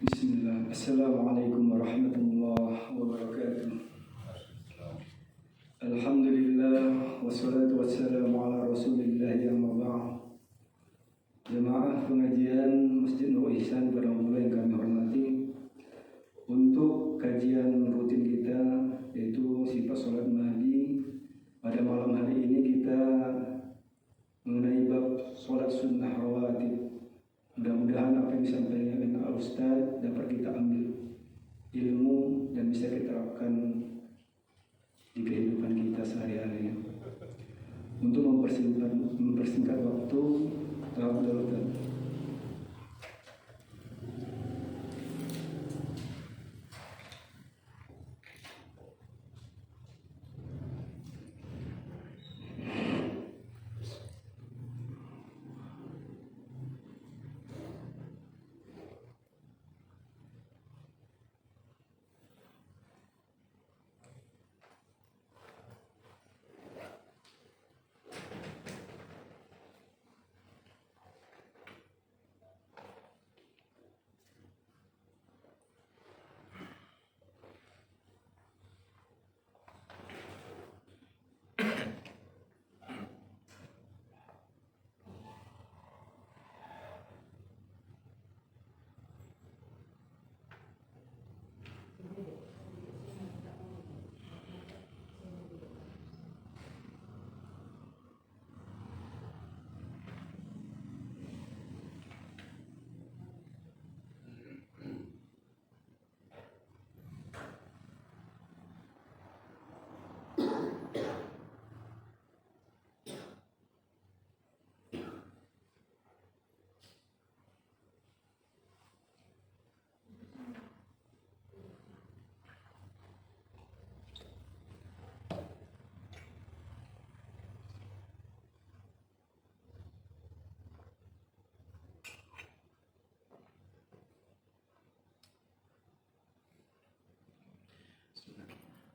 Bismillah. Assalamualaikum warahmatullahi wabarakatuh. Alhamdulillah wassalatu wassalamu ala Rasulillah yang ba'd. Jemaah pengajian Masjid Nur Ihsan Barangmula yang kami hormati, untuk kajian rutin kita yaitu sifat salat Nabi, pada malam hari ini kita mengenai bab salat sunnah rawatib. Mudah-mudahan apa yang disampaikan oleh Ustaz dapat kita ambil ilmu dan bisa kita terapkan di kehidupan kita sehari-hari. Untuk mempersingkat waktu, tafadhol.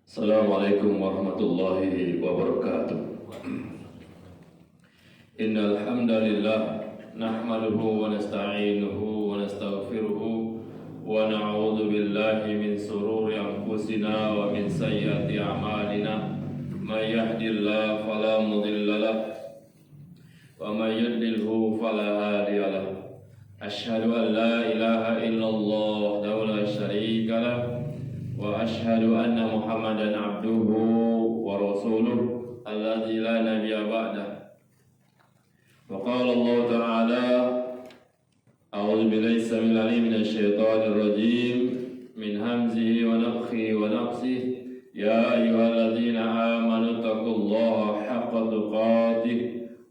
Assalamualaikum warahmatullahi wabarakatuh. Innal hamdalillah nahmaduhu wa nasta'inuhu wa nastaghfiruhu wa na'udzu billahi min sururi anfusina wa min sayyiati a'malina. May yahdihillahu fala mudilla lahu wa may yudlilhu fala hadiya lahu. Asyhadu an la ilaha illallah wahdahu la syarika lahu wa ashhadu anna Muhammadan abduhu wa rasuluh alladzi la nabiyya ba'dah. Wa qala Allah ta'ala a'udzu billahi samil alim minasy syaithanir rajim min hamzihi wa nafthihi wa nafsihi ya ayyuhalladzina amanu taqullaha haqqa tuqatih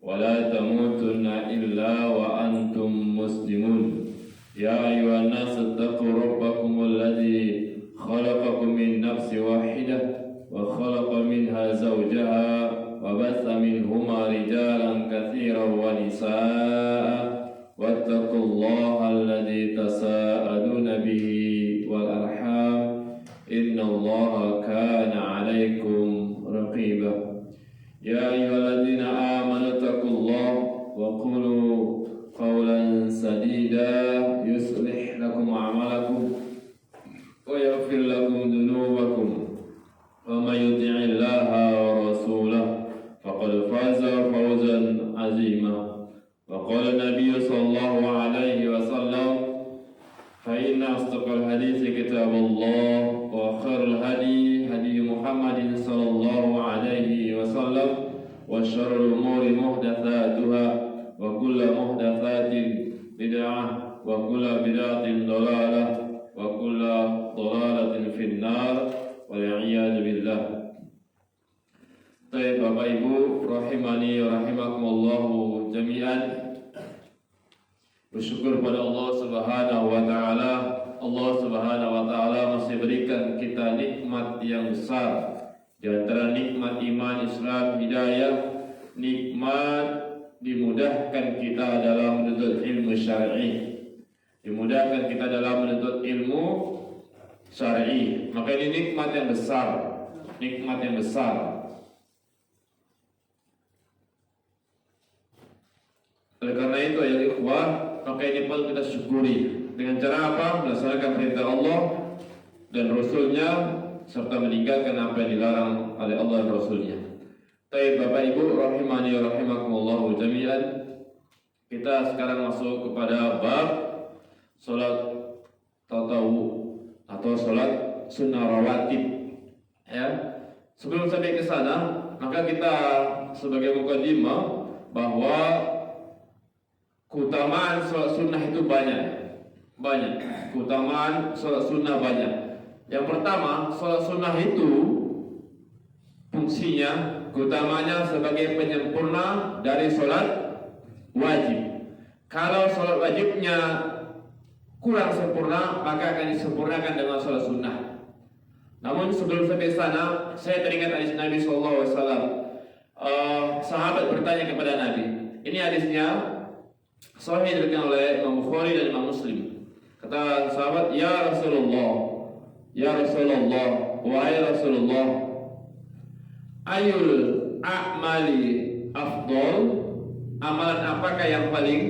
wa la tamutunna illa wa antum muslimun. Ya ayyuhan nasu taqu rabbakumul ladzi خلقكم من نفس واحدة وخلق منها زوجها وبث منهما رجالا كثيرا ونساء واتقوا الله الذي تساءلون به والأرحام إن الله كان عليكم رقيبا. يا أيها الذين آمنوا اتقوا الله وقولوا قولا سديدا يصلح لكم أعمالكم ويغفر لكم ذنوبكم ومن يطع الله ورسوله فقد فاز فوزا عظيما. وقال النبي صلى الله عليه وسلم فإن أصدق الحديث كتاب الله وخير الهدي هدي محمد صلى الله عليه وسلم وشر الأمور محدثاتها وكل محدثات بدعة وكل بدعة ضلالة wa kullu dhalalatin finnar wal a'yadu billah. Baik Bapak Ibu rahimani wa rahimakumullahu jami'an. Bersyukur pada Allah Subhanahu wa taala. Allah Subhanahu wa taala masih berikan kita nikmat yang besar. Di antara nikmat iman, Islam, hidayah, nikmat dimudahkan kita dalam menuntut ilmu syar'i. Dimudahkan kita dalam menuntut ilmu syar'i. Maka ini nikmat yang besar, nikmat yang besar. Oleh karena itu ya ikhwah, maka ini perlu kita syukuri. Dengan cara apa? Melaksanakan perintah Allah dan Rasulnya, serta meninggalkan apa yang dilarang oleh Allah dan Rasulnya. Baik Bapak Ibu rahimani wa rahimakumullah jami'an. Kita sekarang masuk kepada bab salat tatawu atau salat sunnah rawatib. Ya. Sebelum sampai ke sana, maka kita sebagai mukadimah bahwa keutamaan salat sunnah itu banyak. Keutamaan salat sunnah banyak. Yang pertama, salat sunnah itu fungsinya, keutamanya sebagai penyempurna dari salat wajib. Kalau salat wajibnya kurang sempurna, maka akan disempurnakan dengan salat sunnah. Namun sebelum sampai sana, saya teringat hadis Nabi SAW. Sahabat bertanya kepada Nabi. Ini hadisnya sahih diriwayatkan oleh Imam Bukhari dan Imam Muslim. Kata sahabat, ya Rasulullah, wahai Rasulullah, ayul a'mali afdol, amalan apakah yang paling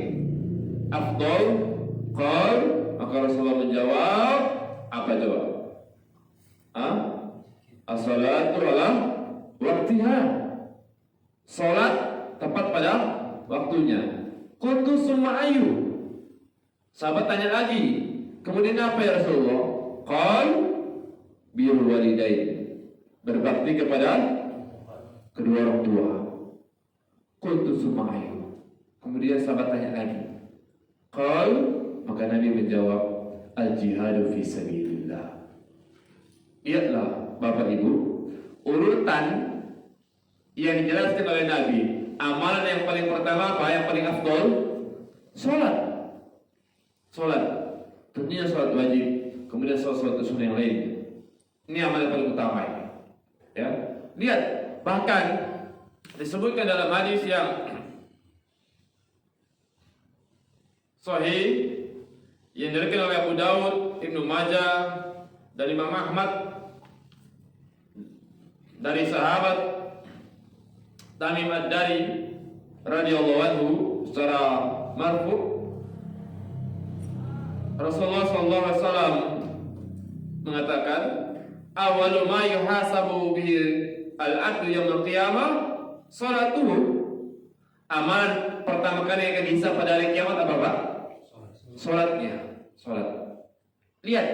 afdol? Qal, maka Rasulullah menjawab, apa jawab? As-salatu ala waktiha, salat tepat pada waktunya. Qultu summa ayu, sahabat tanya lagi, kemudian apa ya Rasulullah? Qal, birrul walidain, berbakti kepada kedua orang tua. Qultu summa ayu, kemudian sahabat tanya lagi. Qal, maka Nabi menjawab, al-jihadu fi sabilillah. Lihatlah Bapak Ibu, urutan yang dijelaskan oleh Nabi. Amalan yang paling pertama apa? Yang paling afdol? Salat. Tentunya salat wajib, kemudian salat sunnah yang lain. Ini amalan paling utama ini. Ya. Lihat, bahkan disebutkan dalam hadis yang sahih yang diriwayatkan oleh Abu Daud, Ibnu Majah dan Imam Ahmad dari sahabat Tamim Ad-Dari radhiyallahu anhu secara marfu, Rasulullah sallallahu alaihi wasallam mengatakan, awalu ma yuhasabu bihi al-'abdu yaumil qiyamah salatuhu. Amalan pertama kali yang akan dihisab pada hari kiamat apa, Pak? Salatnya. Lihat,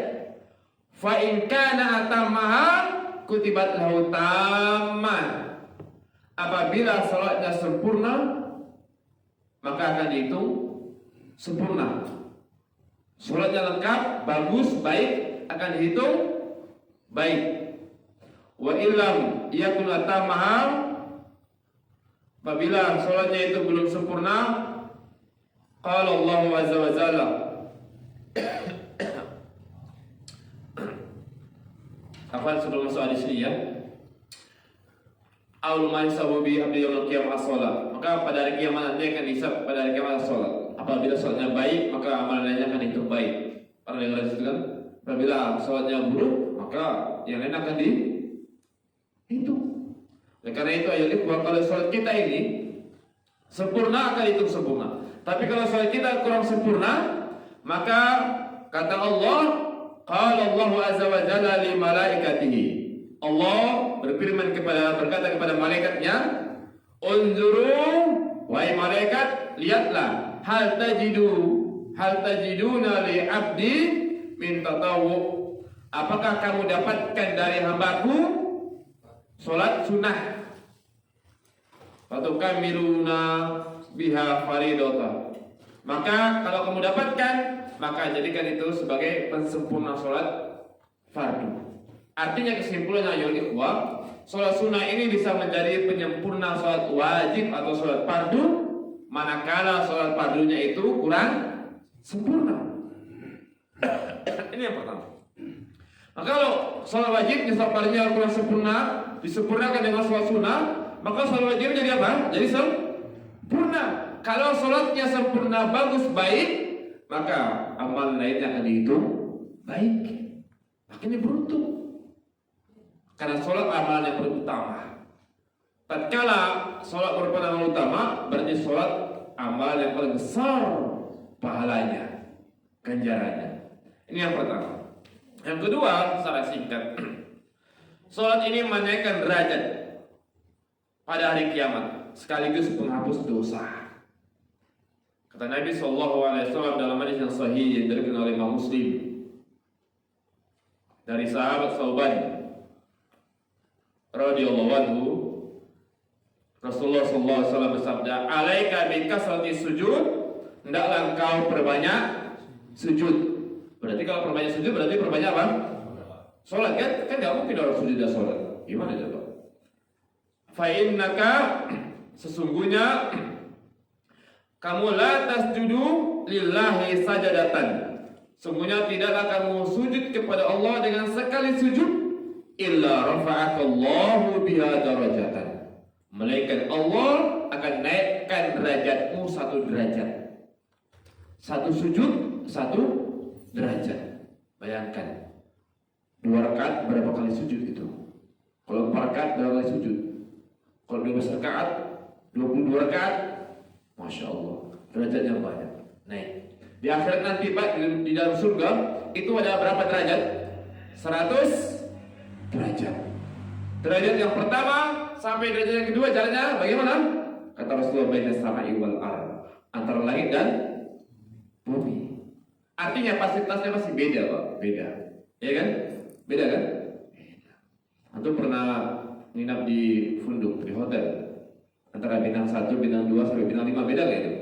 fa in kana atammaha kutibat lahu tamman. Apabila salatnya sempurna, maka akan dihitung sempurna. Salatnya lengkap, bagus, baik, akan dihitung baik. Wa illam yakun atammaha, apabila salatnya itu belum sempurna, qala Allah azza wa jalla, apa sebelum masuk hadis ini ya, aul ma yasabu bi abdi yaumil qiyamah as-shalah, maka pada hari kiamat nanti akan dihisab pada hari kiamat as-shalah. Apabila salatnya baik, maka amalannya akan dihitung baik. Para dengar itu kan, apabila salatnya buruk, maka yang lain akan dihitung. Oleh karena itu ayat kalau salat kita ini sempurna akan dihitung sempurna. Tapi kalau salat kita kurang sempurna, maka kata Allah, qala Allah azza wa jalla li malaikatihi, Allah berkata kepada malaikatnya, unzuru, wahai malaikat, lihatlah, hal tajiduna li abdi min tatawwu, apakah kamu dapatkan dari hambaku salat sunnah, fatukamiluna biha faridata, maka kalau kamu dapatkan, maka jadikan itu sebagai pensempurna salat fardu. Artinya kesimpulannya ya ikhwah, salat sunnah ini bisa menjadi penyempurna salat wajib atau salat fardu, manakala salat fardunya itu kurang sempurna. Ini yang pertama. Maka kalau salat wajib salat fardunya kurang sempurna, disempurnakan dengan salat sunnah, maka salat wajib jadi apa? Jadi sempurna. Kalau salatnya sempurna, bagus, baik, maka amal lainnya akan dihitung baik. Makanya beruntung, karena sholat amalan yang paling utama. Tatkala sholat merupakan amalan utama, berarti sholat amalan yang paling besar pahalanya. ganjarannya. Ini yang pertama. Yang kedua, secara singkat, sholat ini menaikkan derajat pada hari kiamat, sekaligus penghapus dosa. Kata Nabi SAW dalam hadis yang sahih yang diriwayatkan oleh Imam Muslim dari sahabat Sauban radhiyallahu anhu, Rasulullah SAW bersabda, "Alaika bi kasrati sujud," hendaklah engkau perbanyak sujud. Berarti kalau perbanyak sujud berarti perbanyak apa? Sholat kan? Kan nggak mungkin orang sujud dan sholat. Gimana coba? Fa innaka, sesungguhnya kamu la tasjudu lillahi sajadatan. Sungguhnya tidaklah kamu sujud kepada Allah dengan sekali sujud, illa rafa'akallahu biha darajatan. Melainkan Allah akan naikkan derajatmu satu derajat. Satu sujud, satu derajat. Bayangkan 2 rakaat berapa kali sujud itu? Kalau 4 rakaat berapa kali sujud? Kalau 12 rakaat 22 rakaat, Masya Allah, derajatnya banyak. Naik. Di akhirat nanti Pak, di dalam surga itu ada berapa derajat? 100 derajat. Derajat yang pertama sampai derajat yang kedua jalannya bagaimana? Kata Rasulullah, bainas sama'i wal ardh, antara langit dan bumi. Artinya fasilitasnya masih beda, Pak. Beda. Ya kan? Beda kan? Beda. Antum pernah nginap di funduk, di hotel. Antara bintang 1, bintang 2 sampai bintang 5 beda enggak itu?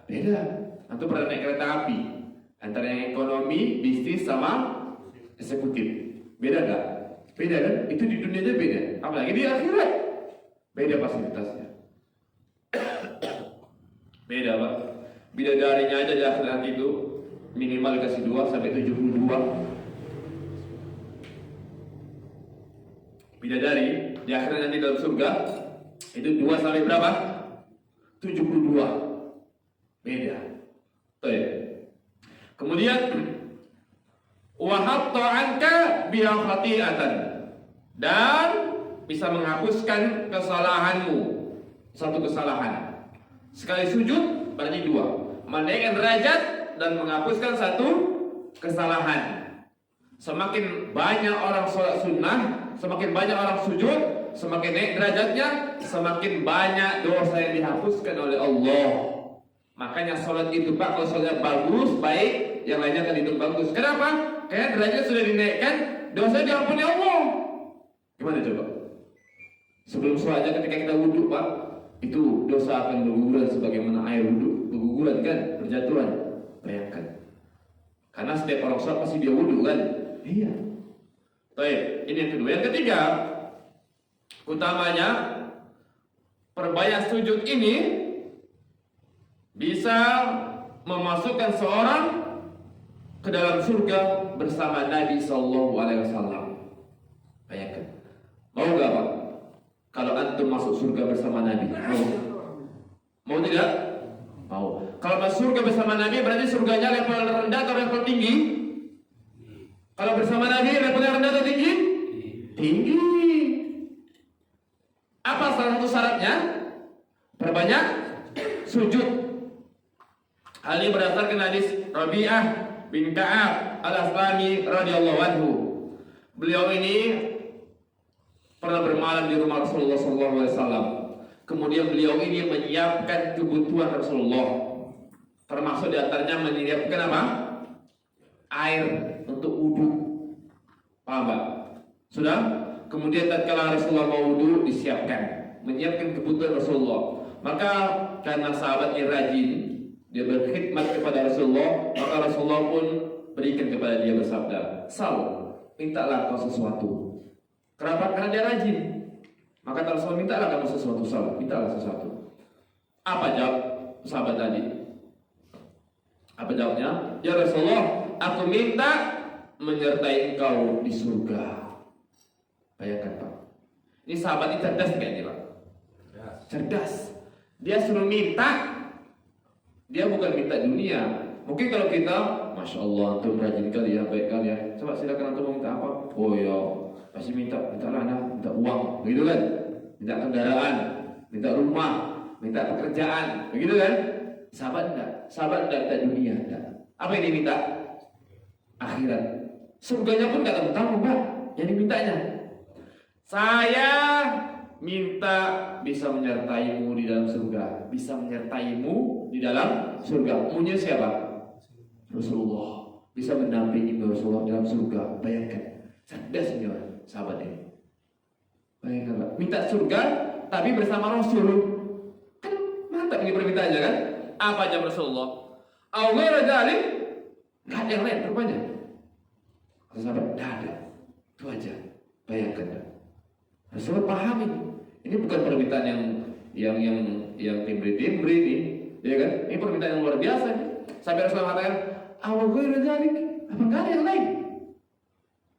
Beda. Antum pernah naik kereta api antara yang ekonomi, bisnis sama eksekutif. Beda enggak? Beda kan? Itu di dunia aja beda. Apalagi di akhirat. Beda fasilitasnya. Beda, Pak. Bidadarinya aja di akhirat itu minimal kasih 2 sampai 72. Bidadari di akhirat nanti dalam surga itu 2 sampai berapa? 72. Beda. Baik. Kemudian wa hatta anka biha khati'atan, dan bisa menghapuskan kesalahanmu, satu kesalahan. Sekali sujud berarti 2, menaikkan derajat dan menghapuskan satu kesalahan. Semakin banyak orang sholat sunnah, semakin banyak orang sujud, semakin naik derajatnya, semakin banyak dosa yang dihapuskan oleh Allah. Makanya sholat itu Pak, kalau sholatnya bagus, baik, yang lainnya akan hidup bagus. Kenapa? Karena derajat sudah dinaikkan, dosa diampuni Allah. Gimana coba? Sebelum sholatnya ketika kita wudhu Pak, itu dosa akan berguguran sebagaimana air wudhu berguguran kan, berjatuhan. Bayangkan. Karena setiap orang sholat pasti dia wudhu kan? Iya. Baik, ini yang kedua. Yang ketiga, utamanya perbanyak sujud ini bisa memasukkan seorang ke dalam surga bersama Nabi Sallallahu Alaihi Wasallam. Bayangkan, mau gak Pak? Kalau antum masuk surga bersama Nabi, mau? Mau tidak? Mau. Kalau masuk surga bersama Nabi berarti surganya level rendah atau level tinggi? Kalau bersama Nabi levelnya rendah atau tinggi? Tinggi. Apa salah satu syaratnya? Perbanyak sujud. Hal ini berdasarkan hadis Rabi'ah bin Ka'ab al-Aslami radhiyallahu anhu. Beliau ini pernah bermalam di rumah Rasulullah SAW. Kemudian beliau ini menyiapkan kebutuhan Rasulullah, termasuk diantaranya menyiapkan apa? Air untuk wudhu. Paham Pak? Sudah? Kemudian tatkala Rasulullah mau wudhu, disiapkan, menyiapkan kebutuhan Rasulullah. Maka karena sahabatnya rajin, dia berkhidmat kepada Rasulullah, maka Rasulullah pun berikan kepada dia, bersabda, "Sal, mintalah kau sesuatu." Kenapa? Karena dia rajin. Maka Rasulullah, mintalah kamu sesuatu, Sal, mintalah sesuatu. Apa jawab sahabat tadi? Apa jawabnya? "Ya Rasulullah, aku minta menyertai engkau di surga." Bayangkan Pak, ini sahabat ini cerdas kayak ini Pak. Cerdas. Dia suruh minta. Dia bukan minta dunia. Mungkin kalau kita, Masya Allah, antum rajin kali ya, baik kali ya. Coba silakan antum mau minta apa? Oh ya, pasti minta lah, minta uang, begitu kan? Minta kendaraan, minta rumah, minta pekerjaan, begitu kan? Sahabat enggak minta dunia, enggak. Apa yang diminta? Akhirat. Surganya pun gak tahu, Mbak, yang dimintanya. Saya minta bisa menyertaimu di dalam surga. Bisa menyertaimu di dalam surga. Maunya siapa? Rasulullah. Bisa mendampingi Rasulullah dalam surga. Bayangkan. Cerdasnya sahabat ini. Bayangkan, Pak. Minta surga tapi bersama Rasul. Kan mantap ini permintaannya kan? Apa aja Rasulullah? Allah rajalik. Gak ada yang lain rupanya. Sahabat, tidak ada. Itu aja. Bayangkan. Rasul paham ini. Ini bukan permintaan yang timbri-timbri nih, ya kan? Ini permintaan yang luar biasa nih. Sampai Rasul mengatakan, "Awal gue rajalik." Apa enggak ada yang lain?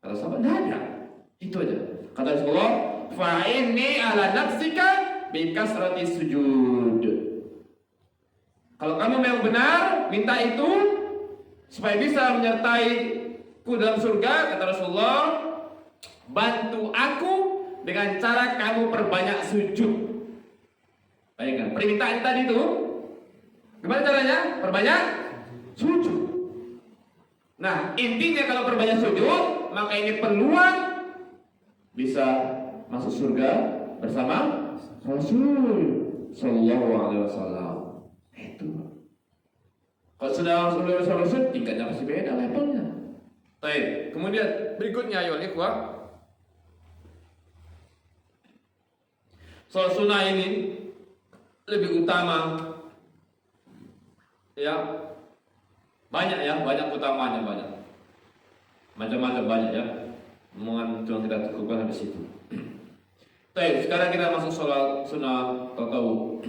Kata sahabat, tidak ada. Itu aja. Kata Rasulullah, "Fa inni ala nafsika bi kasrati sujud." Kalau kamu memang benar minta itu supaya bisa menyertai ku dalam surga, kata Rasulullah, bantu aku dengan cara kamu perbanyak sujud. Bayangkan, permintaan tadi itu gimana caranya? Perbanyak sujud. Nah, intinya kalau perbanyak sujud, maka ini peluang bisa masuk surga bersama Rasul Sallallahu Alaihi Wasallam. Itu. Kalau sudah Rasul, tingkatnya masih beda levelnya. Baik, kemudian berikutnya ayo ikhwah. Soal sunnah ini lebih utama, ya banyak utamanya banyak, macam-macam banyak ya. Omongan cuma kita cukupkan habis itu. Baik, sekarang kita masuk soal sunnah tatawu.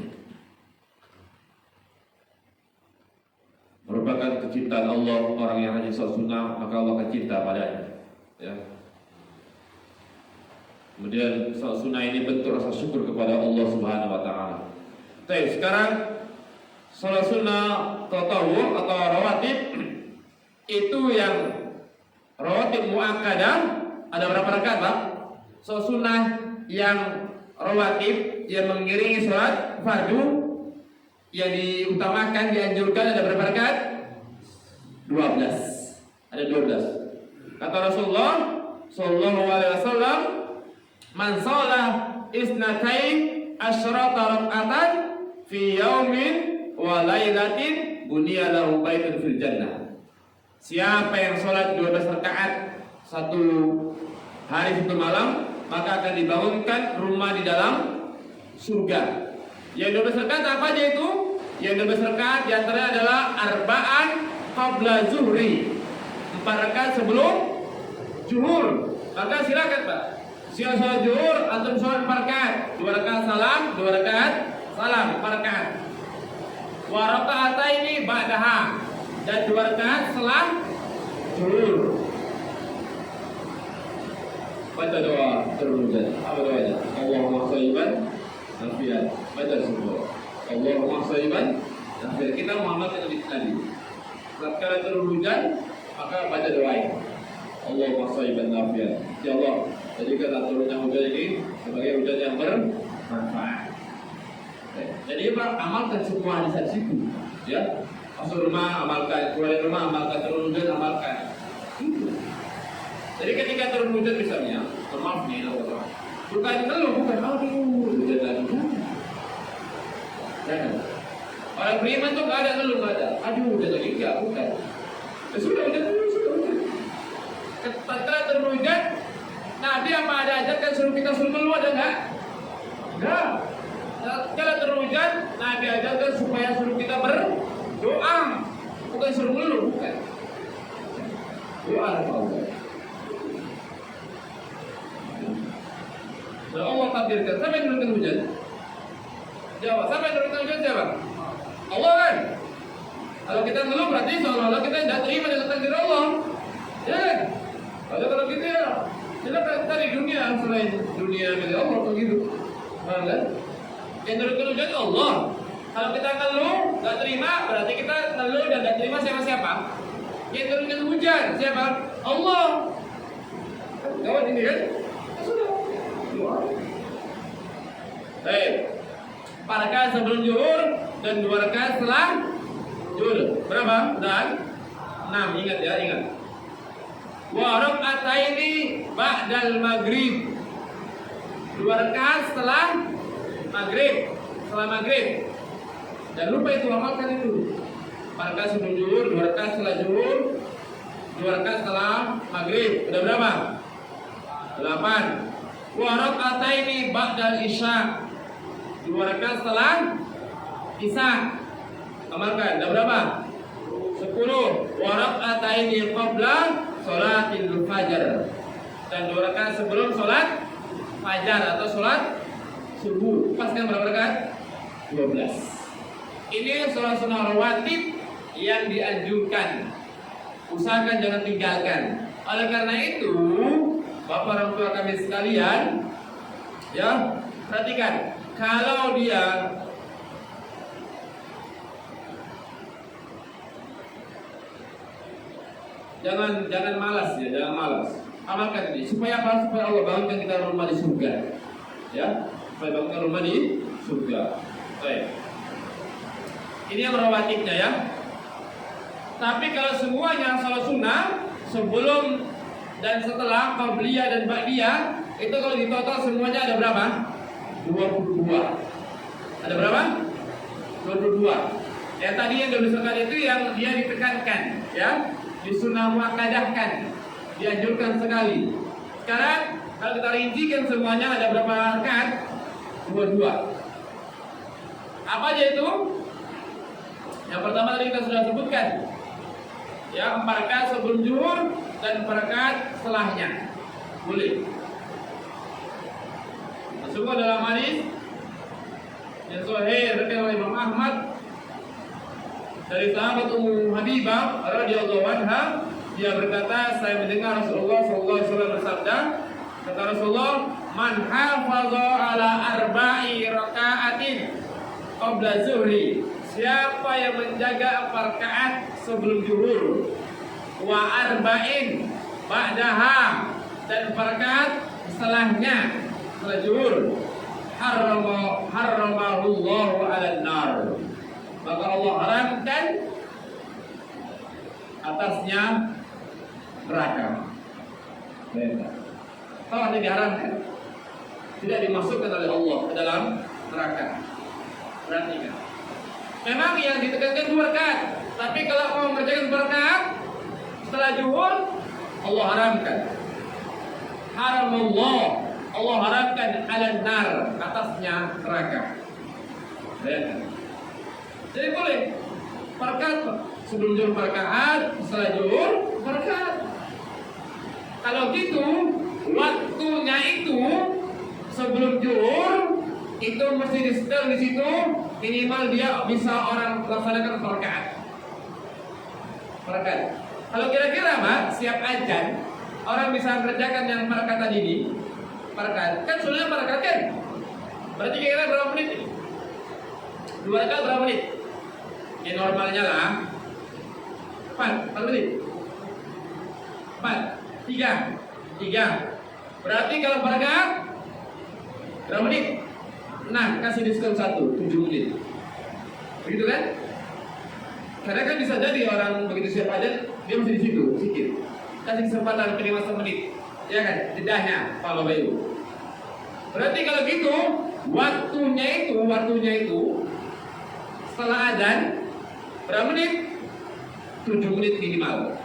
Merupakan kecintaan Allah, orang yang rajin sholat sunnah maka Allah akan cinta padanya. Ya. Kemudian sholat sunnah ini bentuk rasa syukur kepada Allah Subhanahu Wa Taala. Baik, sekarang sholat sunnah tatawu atau rawatib itu yang rawatib muakkadah ada berapa rakaat, Pak? Sholat sunnah yang rawatib yang mengiringi sholat fardu yang diutamakan, dianjurkan ada berapa rakaat? 12. Ada 12. Kata Rasulullah sallallahu alaihi wasallam, "Man shalah isnatain asyrata rak'atan fi yaumin wa lailatin buniya lahu baitun fil jannah." Siapa yang salat 12 rakaat satu hari satu malam, maka akan dibangunkan rumah di dalam surga. Yang 12 rakaat apa aja itu? Yang 12 rakaat diantaranya adalah arba'an qabla zuhri, 4 rakaat sebelum zuhur. Maka silakan Pak, siapa sholat zuhur atau sholat 4 rakaat, 2 rakaat salam, 2 rakaat salam, 4 rakaat. Wa raka'ataini ba'daha, dan 2 rakaat setelah zuhur. Baca doa terus. Apa doanya? Allahumma shayyiban nafian. Baca semua. Allahumma shayyiban nafian. Kita mengamalkan hadis tadi. Tatkala turun hujan, maka baca doa ini. Allahumma shayyiban nafian. Ya Allah, jadikan turunnya hujan ini sebagai hujan yang bermanfaat. Jadi Pak, amalkan semua hadis itu. Ya, masuk rumah amalkan, keluar dari rumah amalkan, turun hujan amalkan. Jadi ketika turun hujan misalnya, maaf nih, bukan ngeluh, bukan aduh hujan lagi. Jangan. Orang beriman tuh nggak ada ngeluh, nggak ada. Aduh hujan lagi, enggak, bukan. Ya sudah hujan. Ketika turun hujan, Nabi apa ada ajarkan suruh kita suruh ngeluh, ada nggak? Enggak. Kalau turun hujan, Nabi ajarkan supaya suruh kita berdoa, bukan suruh ngeluh, bukan. Doa Allah. Allah takdirkan. Siapa yang turunkan hujan? Jawab. Siapa yang turunkan hujan siapa? Allah kan? Kalau kita ngeluh berarti seolah-olah kita tidak terima dengan takdir Allah. Ya kan? Kalau gitu ya, silakan cari dunia selain dunia milik Allah begitu. Paham kan? Yang turunkan hujan Allah. Kalau kita ngeluh, tidak terima, berarti kita ngeluh dan tidak terima siapa? Yang turunkan hujan siapa? Allah. Gawat ini kan? Baik, 4 rakaat sebelum zuhur dan 2 rakaat setelah zuhur. Berapa? Dan 6, ingat ya, ingat. Wa raka'ataini ba'dal maghrib. 2 rakaat setelah maghrib. Jangan lupa itu, amalkan itu. 4 rakaat sebelum zuhur, 2 rakaat setelah zuhur, 2 rakaat setelah maghrib. Udah berapa? 8. Wa raka'ataini ba'dal isya. 2 rakaat setelah isya. Amalkan. Udah berapa? 10. Wa raka'ataini qabla sholatil fajar. Dan 2 rakaat sebelum sholat fajar atau sholat subuh. Pas kan berapa rakaat? 12. Ini sholat sunnah rawatib yang dianjurkan. Usahakan jangan tinggalkan. Oleh karena itu, Bapak orang tua kami sekalian, ya, perhatikan, kalau dia jangan malas ya, jangan malas. Amalkan ini supaya apa? Supaya Allah bangunkan kita rumah di surga. Ya, supaya bangunkan rumah di surga. Baik. Ini yang rawatibnya ya. Tapi kalau semuanya salat sunnah sebelum dan setelah qabliyah dan ba'diyah, itu kalau di total semuanya ada berapa? 22. Ada berapa? 22. Yang tadi yang diusulkan itu yang dia ditekankan, ya, disunnah muakkadahkan, dianjurkan sekali. Sekarang kalau kita rincikan semuanya ada berapa rakaat? 22. Apa aja itu? Yang pertama tadi kita sudah sebutkan, ya, 4 rakaat sebelum zuhur dan 4 rakaat setelahnya. Boleh. Semua dalam hadis yang sahih riwayat oleh Imam Ahmad dari sahabat Ummu Habibah radhiyallahu anha, dia berkata, saya mendengar Rasulullah sallallahu alaihi wasallam bersabda, kata Rasulullah, man hafaza ala arba'i raka'atin qabla zuhri, siapa yang menjaga 4 rakaat sebelum zuhur, wa arba'in ba'daha, dan 4 rakaat setelahnya, setelah zuhur, haramahullahu 'alan nar, maka Allah haramkan atasnya neraka. Tahu arti diharamkan? Tidak dimasukkan oleh Allah ke dalam neraka. Perhatikan. Memang yang ditekankan 2 rakaat, tapi kalau mau mengerjakan 2 rakaat setelah zuhur, Allah haramkan. Haramullah, Allah haramkan 'alan nar, atasnya neraka. Jadi boleh 4 rakaat sebelum zuhur 4 rakaat, setelah zuhur 4 rakaat. Kalau gitu, waktunya itu sebelum zuhur itu mesti di-setel di situ, minimal dia bisa orang laksanakan 4 rakaat. 4 rakaat. Kalau kira-kira Pak, siap azan, orang bisa mengerjakan yang 4 rakaat tadi ini, 4 rakaat. Kan sunnahnya 4 rakaat kan? Berarti kira-kira berapa menit nih? 2 rakaat berapa menit? Ya normalnya lah 4 menit. 3. Berarti kalau 4 rakaat berapa menit? 6, kasih diskon 1, 7 menit. Begitu kan? Karena kan bisa jadi orang begitu siap aja, dia mesti di situ, sikit. Kasih kesempatan minimal 1 menit. Ya kan? Jedahnya, Pak Bayu. Berarti kalau gitu, waktunya itu setelah adzan berapa menit? 7 menit minimal.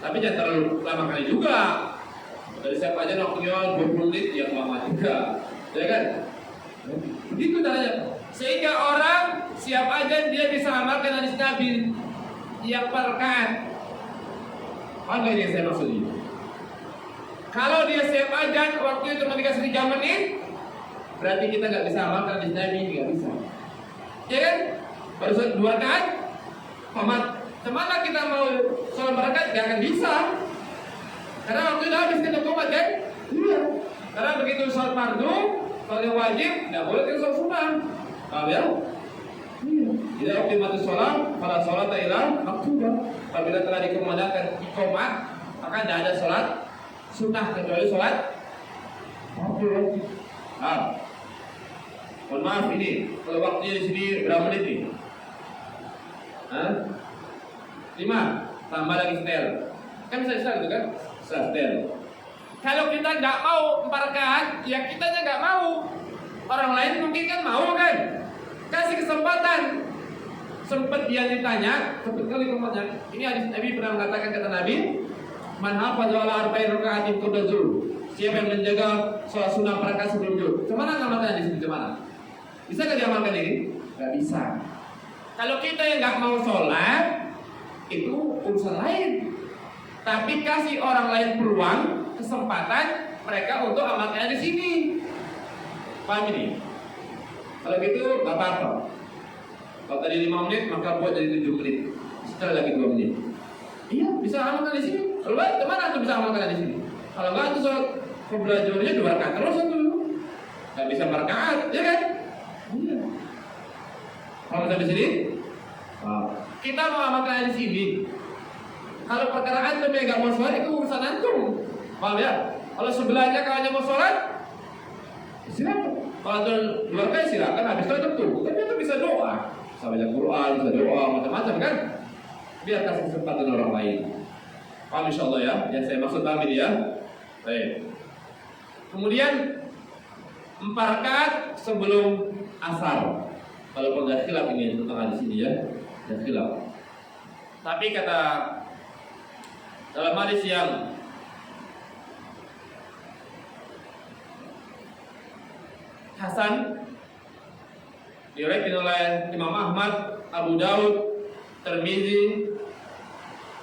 Tapi jangan terlalu lama kali juga. Dari siapa aja waktunya 20 menit yang lama juga. Ya kan? Begitu caranya. Sehingga orang siap aja dia bisa amalkan hadis Nabi yang 4 rakaat. Apa yang saya maksud ini? Kalau dia siap aja waktu itu cuma dikasih 3 menit, berarti kita nggak bisa amalkan hadis Nabi, nggak bisa. Ya kan? Baru 2 rakaat, Kemana kita mau sholat rakaat gak akan bisa. Karena waktu itu habis kita komat kan? Iya. Karena begitu sholat fardu, sholat yang wajib, gak boleh kita sholat sunnah. Paham ya? Iya. Jadi optimatus sholat, pada sholat ila maktubah. Apabila telah dikumandangkan ikomat, maka tidak ada sholat sunnah kecuali sholat fardu. Mohon maaf ini, kalau waktunya di sini berapa menit nih? 5, tambah lagi setel. Kan bisa gitu kan? Bisa setel. Kalau kita nggak mau 4 rakaat, ya kitanya nggak mau. Orang lain mungkin kan mau kan? Kasih kesempatan. Sempat dia ditanya, sempat kali kemudian, ini hadis Nabi pernah mengatakan, kata Nabi, man hafaza ala arba'in raka'atin qabla zuhur. Siapa yang menjaga sholat sunnah rakaat sebelum zuhur. Kemana ngamalkan di sini? Kemana? Bisa nggak diamalkan ini? Nggak bisa. Kalau kita yang nggak mau sholat, itu urusan lain. Tapi kasih orang lain peluang, kesempatan mereka untuk amalkan di sini. Paham ini? Kalau gitu nggak apa-apa. Kalau tadi 5 menit, maka buat jadi 7 menit. Setelah lagi 2 menit. Iya, bisa amalkan di sini. Kalau nggak, kemana tuh bisa amalkan di sini? Kalau nggak, tuh sholat pembelajarannya 2 rakaat terus tuh. Nggak bisa 4 rakaat, ya kan? Iya. Kalau sampai sini, kita mau amalkan di sini. Kalau perkara antum yang nggak mau sholat, itu urusan antum. Paham ya? Kalau sebelahnya kalau hanya mau sholat, silakan. Kalau ada luar kaya silakan. Habis itu tentu, tapi itu bisa doa. Bisa baca Quran, bisa doa, macam-macam kan? Biar kasih kesempatan orang lain. Paham insyaallah ya? Yang saya maksud paham ini ya? Baik. Kemudian 4 rakaat sebelum asar. Kalau nggak khilaf ini tentang hadis ini ya, nggak khilaf. Tapi kata dalam hadis yang Hasan diriwayatkan oleh Imam Ahmad, Abu Daud, Tirmizi,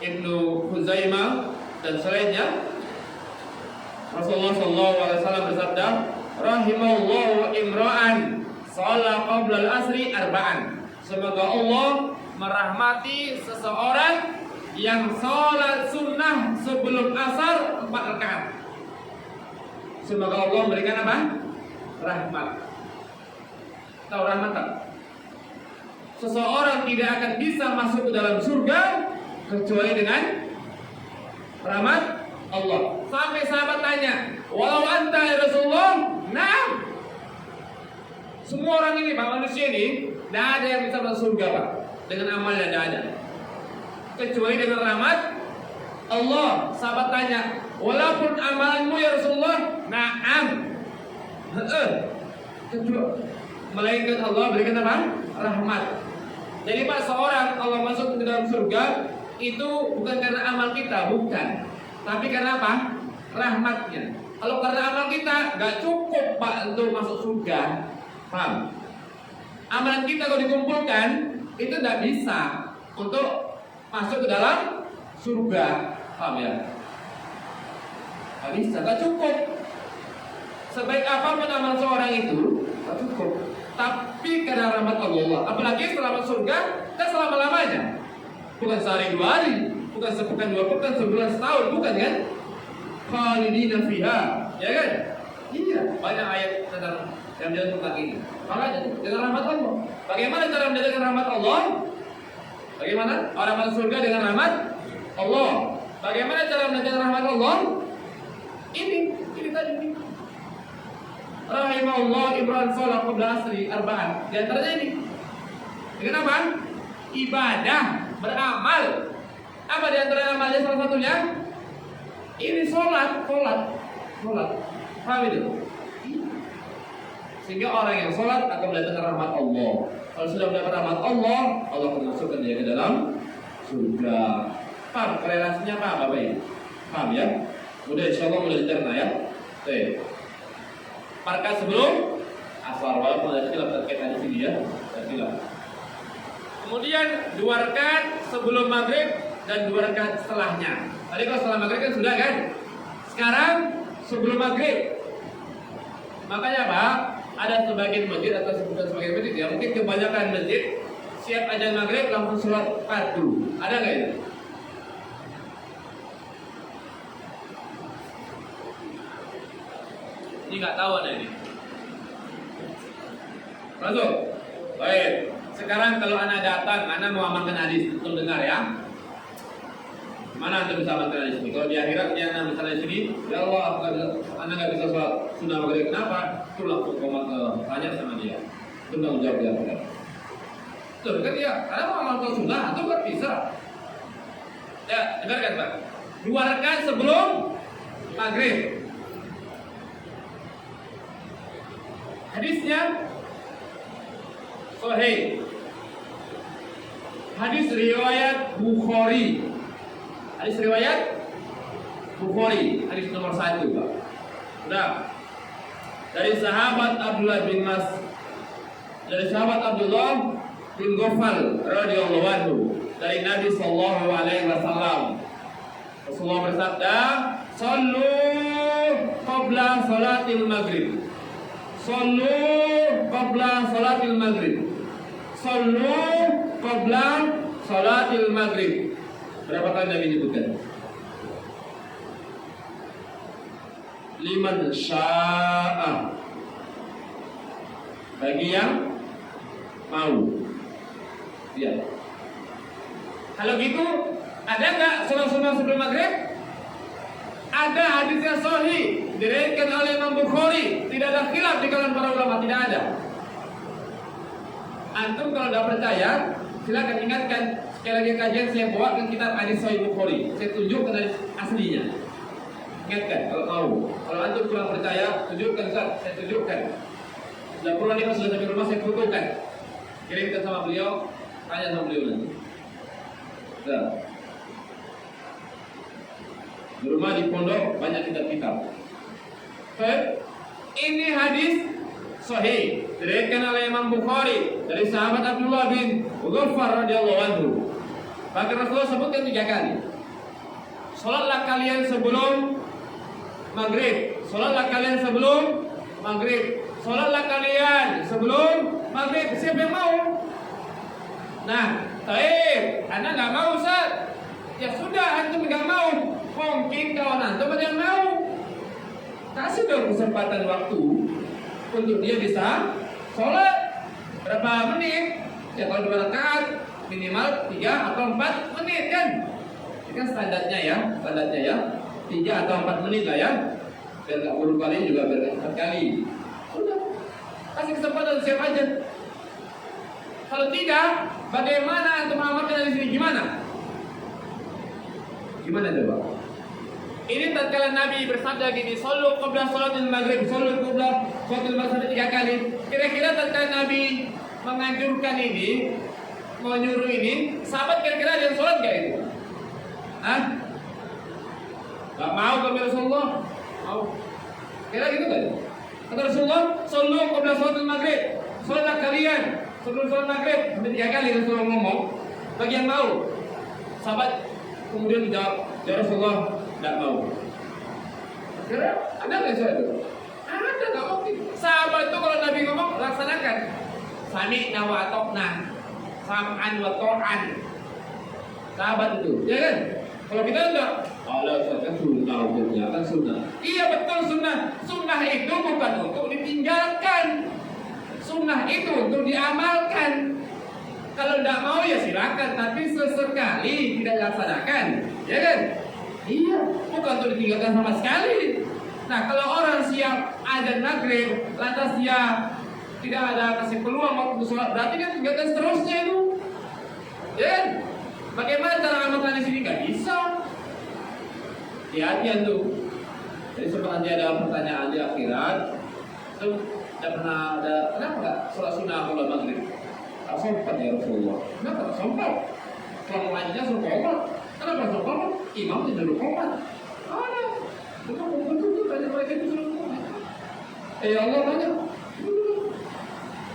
Ibnu Huzaimah dan selainnya, Rasulullah SAW bersabda, rahimallahu imra'an shalla qabla al-asri arba'an. Semoga Allah merahmati seseorang yang sholat sunnah sebelum asar 4 rakaat. Semoga Allah memberikan apa? Rahmat. Tahu rahmat tak? Seseorang tidak akan bisa masuk ke dalam surga kecuali dengan rahmat Allah. Sampai sahabat tanya, walau anta ya Rasulullah, nah. Semua orang ini, Pak, manusia ini, tidak ada yang bisa masuk surga, Pak. Dengan amalnya tidak ada. Kecuali dengan rahmat Allah. Sahabat tanya, walaupun amalanmu ya Rasulullah, na'am. Melainkan Allah berikan apa? Rahmat. Jadi Pak, seorang Allah masuk ke dalam surga itu bukan karena amal kita, bukan. Tapi karena apa? Rahmatnya. Kalau karena amal kita nggak cukup Pak untuk masuk surga. Paham? Amalan kita kalau dikumpulkan itu tidak bisa untuk masuk ke dalam surga. Paham ya? Nggak bisa, nggak cukup. Sebaik apapun amal seorang itu nggak cukup. Tapi karena rahmat Allah, apalagi selamat surga, kan selama-lamanya. Bukan sehari 2 hari, bukan sepekan 2 pekan, sebulan setahun, bukan kan? Khalidina fiha, ya kan? Iya, banyak ayat tentang yang menjelaskan tentang ini. Makanya dengan rahmat Allah. Bagaimana cara mendapatkan rahmat Allah? Bagaimana? Orang masuk surga dengan rahmat Allah. Bagaimana cara mendapatkan rahmat Allah? Ini tadi ini. Rahimahullah Ibrahim sholat qabla asri arba'an. Di antaranya ini. Dengan apa? Ibadah, beramal. Apa di antara amalnya salah satunya? Ini sholat. Paham itu? Sehingga orang yang sholat akan mendapatkan rahmat Allah. Kalau sudah mendapat rahmat Allah, Allah akan masukkan dia ke dalam surga. Paham? Korelasinya apa Bapak Ibu? Paham ya? Udah insya Allah mulai dicerna ya. Oke. Parkas sebelum asar, walaupun ada khilaf terkait di sini ya, ada khilaf. Kemudian 2 rakaat sebelum maghrib dan 2 rakaat setelahnya. Tadi kalau setelah maghrib kan sudah kan? Sekarang sebelum maghrib. Makanya Pak, ada sebagian masjid atau sebagian masjid ya, mungkin kebanyakan masjid siap azan maghrib langsung sholat fardu. Ada nggak itu? Ini nggak tahu ada ini. Masuk. Baik. Sekarang kalau Anda datang, Anda mau amalkan hadis, betul dengar ya. Mana Anda bisa amalkan hadis ini? Kalau di akhirat dia Anda misalnya di sini, ya Allah, Anda nggak bisa sholat sunnah maghrib, kenapa? Itu langsung komat tanya sama dia. Itu tanggung jawab dia. Betul kan dia? Karena mau amalkan sunnah, itu nggak bisa. Ya, dengarkan Pak. 2 rakaat sebelum maghrib. Hadisnya sahih. Hadis riwayat Bukhari. Hadis riwayat Bukhari. Hadis nomor 1, Pak. Sudah. Dari sahabat Abdullah bin Mas, dari sahabat Abdullah bin Ghafal radhiyallahu anhu, dari Nabi sallallahu alaihi wasallam. Rasulullah bersabda, "Shallu qabla salatil maghrib." Shallu qabla salatil maghrib. Shallu qabla salatil maghrib. Berapa kali Nabi menyebutkan? 5 sya'a. Bagi yang mau. Ya. Kalau gitu, ada nggak sholat sunnah sebelum maghrib? Ada, hadisnya sahih, diriwayatkan oleh Imam Bukhari. Tidak ada khilaf di kalangan para ulama, tidak ada. Antum kalau tidak percaya, silakan ingatkan sekali lagi kajian saya bawakan kitab hadis sahih Bukhari. Saya tunjukkan hadis aslinya. Ingatkan kalau mau. Kalau antum kurang percaya, tunjukkan saya tunjukkan. Sudah puluhan ini sudah sampai rumah, saya fotokan. Kirimkan sama beliau, tanya sama beliau nanti. Sudah. Di rumah, di pondok banyak kitab-kitab. Ini hadis sahih, diriwayatkan oleh Imam Bukhari dari sahabat Abdullah bin Ghafar radhiyallahu anhu. Bahkan Rasulullah sebutkan 3 kali. Salatlah kalian sebelum maghrib. Salatlah kalian sebelum maghrib. Salatlah kalian sebelum maghrib. Siapa yang mau? Nah, baik, Anda nggak mau, Ustaz. Ya sudah, antum nggak mau. Mungkin kawan antum ada yang mau. Kasih dong kesempatan waktu untuk dia bisa sholat. Berapa menit? Ya kalau 2 rakaat minimal 3 atau 4 menit kan? Ini kan standarnya ya, 3 atau 4 menit lah ya. Biar nggak buru kali juga biar 4 kali. Sudah, kasih kesempatan siapa aja. Kalau tidak, bagaimana antum mengamalkan dari sini? Gimana coba? Ini tatkala Nabi bersabda gini, "Shallu qabla salatil maghrib." Shallu qabla salatil maghrib 3 kali. Kira-kira tatkala Nabi menganjurkan ini, menyuruh ini, sahabat kira-kira ada yang sholat enggak itu? Hah? Enggak mau kami Rasulullah? Mau. Kira gitu kan? Kata Rasulullah, "Shallu qabla salatil maghrib." Sholatlah kalian sebelum sholat maghrib. Sampai 3 kali Rasulullah ngomong. Bagi yang mau. Sahabat kemudian dijawab, "Ya Rasulullah, tidak mau." Kira ada nggak soal itu? Ada, nggak mungkin. Sahabat itu kalau Nabi ngomong laksanakan. Sami'na wa ata'na, sam'an wa ta'an. Sahabat itu, ya kan? Kalau kita enggak, kalau kan sunnah hukumnya kan sunnah. Iya betul sunnah. Sunnah itu bukan untuk ditinggalkan. Sunnah itu untuk diamalkan. Kalau tidak mau ya silakan, tapi sesekali tidak dilaksanakan, ya kan? Iya, bukan untuk ditinggalkan sama sekali. Nah, kalau orang siap azan maghrib, lantas dia tidak ada kasih peluang waktu sholat, berarti kan tinggalkan seterusnya itu, ya kan? Bagaimana cara amalkan di sini? Nggak bisa. Hati-hati tuh. Jadi sempat nanti ada pertanyaan di akhirat, itu tidak pernah ada, kenapa nggak sholat sunnah kalau maghrib? Tak sempat ya Rasulullah. Kenapa tak sempat? Kalau ngajinya suruh komat. Kenapa suruh komat? Imam tidak suruh komat. Ada. Betul banyak mereka itu suruh komat. Ya Allah banyak.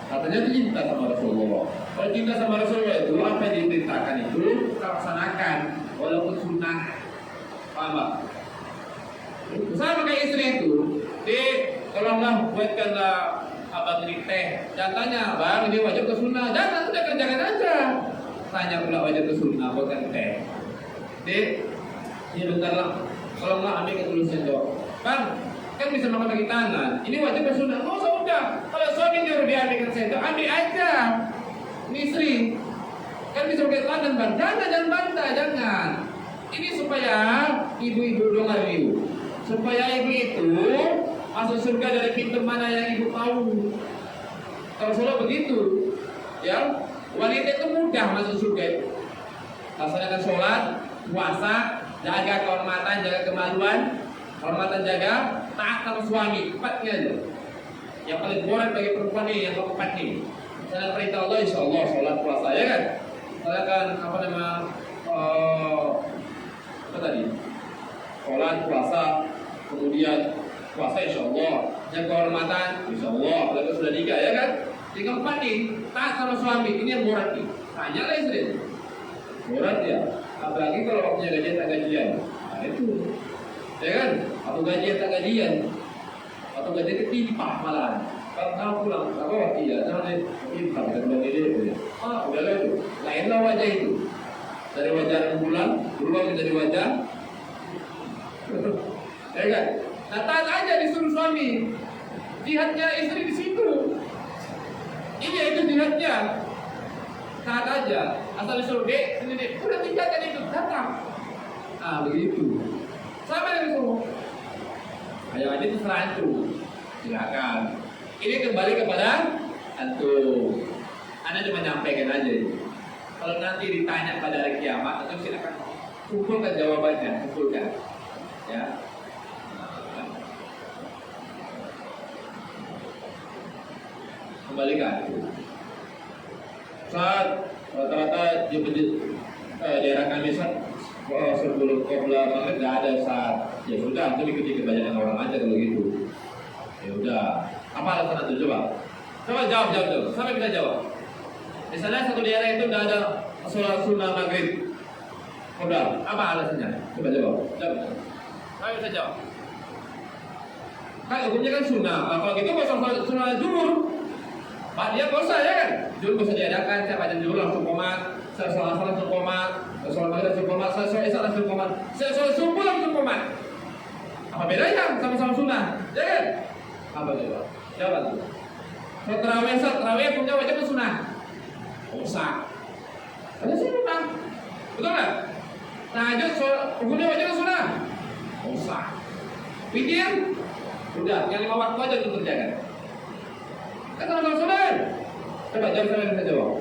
Katanya cinta sama Rasulullah. Kalau cinta sama Rasulullah itu apa yang diperintahkan itu kita laksanakan walaupun sunnah. Paham tak? Sama kayak istri itu. Tolonglah buatkanlah abang ini teh. Jangan tanya, bang ini wajib ke sunnah. Jangan, sudah kerjakan aja. Tanya pula wajib ke sunnah, buatkan teh. Ini bentar lah. Kalau nggak ambil ketulisan jawab. Bang, kan bisa makan pakai tangan. Ini wajib ke sunnah. Oh sudah. Kalau suami nyuruh dia ambil sendok, ambil aja. Ini istri. Kan bisa pakai tangan bang. Jangan bantah, jangan. Ini supaya ibu-ibu dengar ibu. Supaya ibu itu masuk surga dari pintu mana yang ibu tahu. Kalau Rasulullah begitu, ya wanita itu mudah masuk surga. Laksanakan sholat, puasa, jaga kehormatan, jaga kemaluan, kehormatan jaga, taat sama suami, empatnya aja. Yang paling berat bagi perempuan ini yang keempat nih. Misalnya perintah Allah, insya Allah sholat puasa ya kan. Misalkan apa nama apa tadi? Sholat puasa, kemudian puasa insya Allah, jaga kehormatan insya Allah. Kalau sudah nikah ya kan. Yang keempat nih, taat sama suami, ini yang berat nih. Tanya lah istri. Berat ya. Apalagi kalau waktunya gajian tak gajian. Nah itu. Ya kan? Atau gajian tak gajian. Atau gajian ketimpa malahan. Kalau pulang, apa? Iya, jangan ketimpa. Kita bilang ini. Udahlah itu. Lainlah wajah itu. Dari wajah rembulan, berubah menjadi wajah. Ya kan? Nah taat aja disuruh suami. Jihadnya istri di situ. Ini itu jihadnya. Taat aja. Asal disuruh dek, sini udah tinggalkan itu, datang. Ah begitu. Sama yang disuruh. Ayo aja terserah antum. Silakan. Ini kembali kepada antum. Anda cuma nyampaikan aja itu. Kalau nanti ditanya pada hari kiamat, antum silakan kumpulkan jawabannya, kumpulkan. Ya. Kembali ke antum. Saat rata-rata di daerah kami sebelum qabla maghrib nggak ada saat. Ya sudah, itu ikuti kebanyakan orang aja kalau gitu. Ya udah. Apa alasan itu coba? Coba jawab. Sampai bisa jawab. Misalnya satu daerah itu nggak ada sholat sunnah maghrib. Udah. Apa alasannya? Coba jawab. Sampai bisa jawab. Kan hukumnya kan sunnah. Kalau gitu nggak usah sunnah zuhur. Pak dia nggak usah ya kan? Zuhur bisa diadakan. Saya baca zuhur langsung komat. Saya sholat langsung komat. Saya sholat maghrib langsung komat. Saya sholat isya langsung komat. Saya sholat subuh langsung komat. Apa bedanya sama-sama sunnah? Ya kan? Apa coba? Jawab tuh. Sholat tarawih punya wajib sunnah. Usah. Ada sunnah. Betul nggak? Tahajud hukumnya wajib sunnah. Usah. Witir. Udah, yang 5 waktu aja untuk kerjakan. Kan sama-sama sunnah. Coba jawab saya bisa jawab.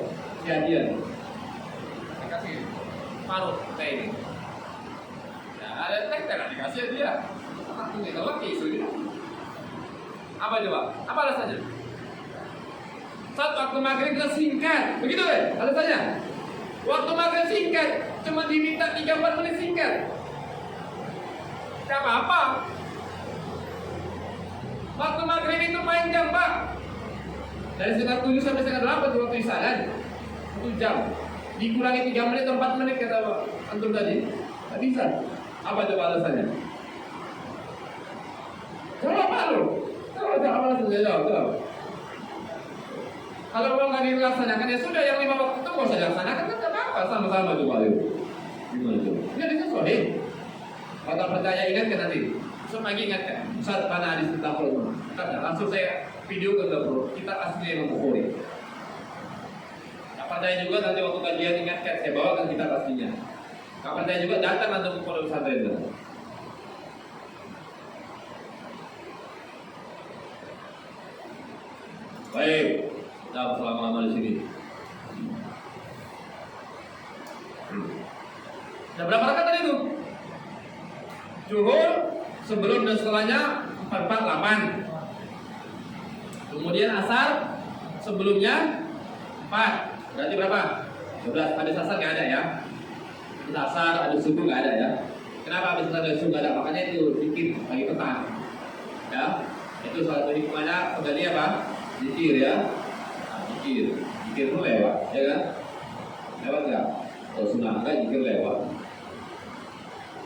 Hadian. Saya kasih marut teh ini. Ya, ada teh dikasih dia. Aku nggak lagi isu ini. Apa coba? Apa alasannya? Saat waktu maghrib kita singkat, begitu deh alasannya. Waktu maghrib singkat, cuma diminta 3-4 menit singkat. Gak apa-apa. Waktu maghrib itu panjang Pak. Dari setengah 7 sampai setengah 8 itu waktu isya kan? 1 jam. Dikurangi 3 menit atau 4 menit kata antum tadi. Gak bisa. Apa coba alasannya? Jawab apa lo? Jawab alasannya, jawab. Kalau mau nggak dilaksanakan ya sudah, yang 5 waktu itu nggak usah dilaksanakan kan nggak apa-apa, sama-sama tuh Pak. Gimana tuh? Ini disesuaikan. Kalau percaya ingatkan nanti. Langsung lagi ingatkan. Ustaz mana hadis tentang kalau langsung saya video ke bro. Kita asli yang memukuli. Nggak percaya juga nanti waktu kajian ingatkan saya bawakan kitab aslinya. Nggak percaya juga datang nanti ke pondok pesantren. Baik. Kita selama-lama di sini. Nah, berapa rakaat tadi itu? Zuhur sebelum dan setelahnya 4-4-8. Kemudian asar sebelumnya 4. Berarti berapa? 12. Habis asar nggak ada ya? Habis asar, habis subuh nggak ada ya? Kenapa habis asar, habis subuh nggak ada? Makanya itu dikit pagi petang. Ya, itu salah satu hikmahnya kembali apa? Zikir ya. Zikir itu lewat, ya kan? Lewat nggak? Kalau sunnah nggak, zikir lewat.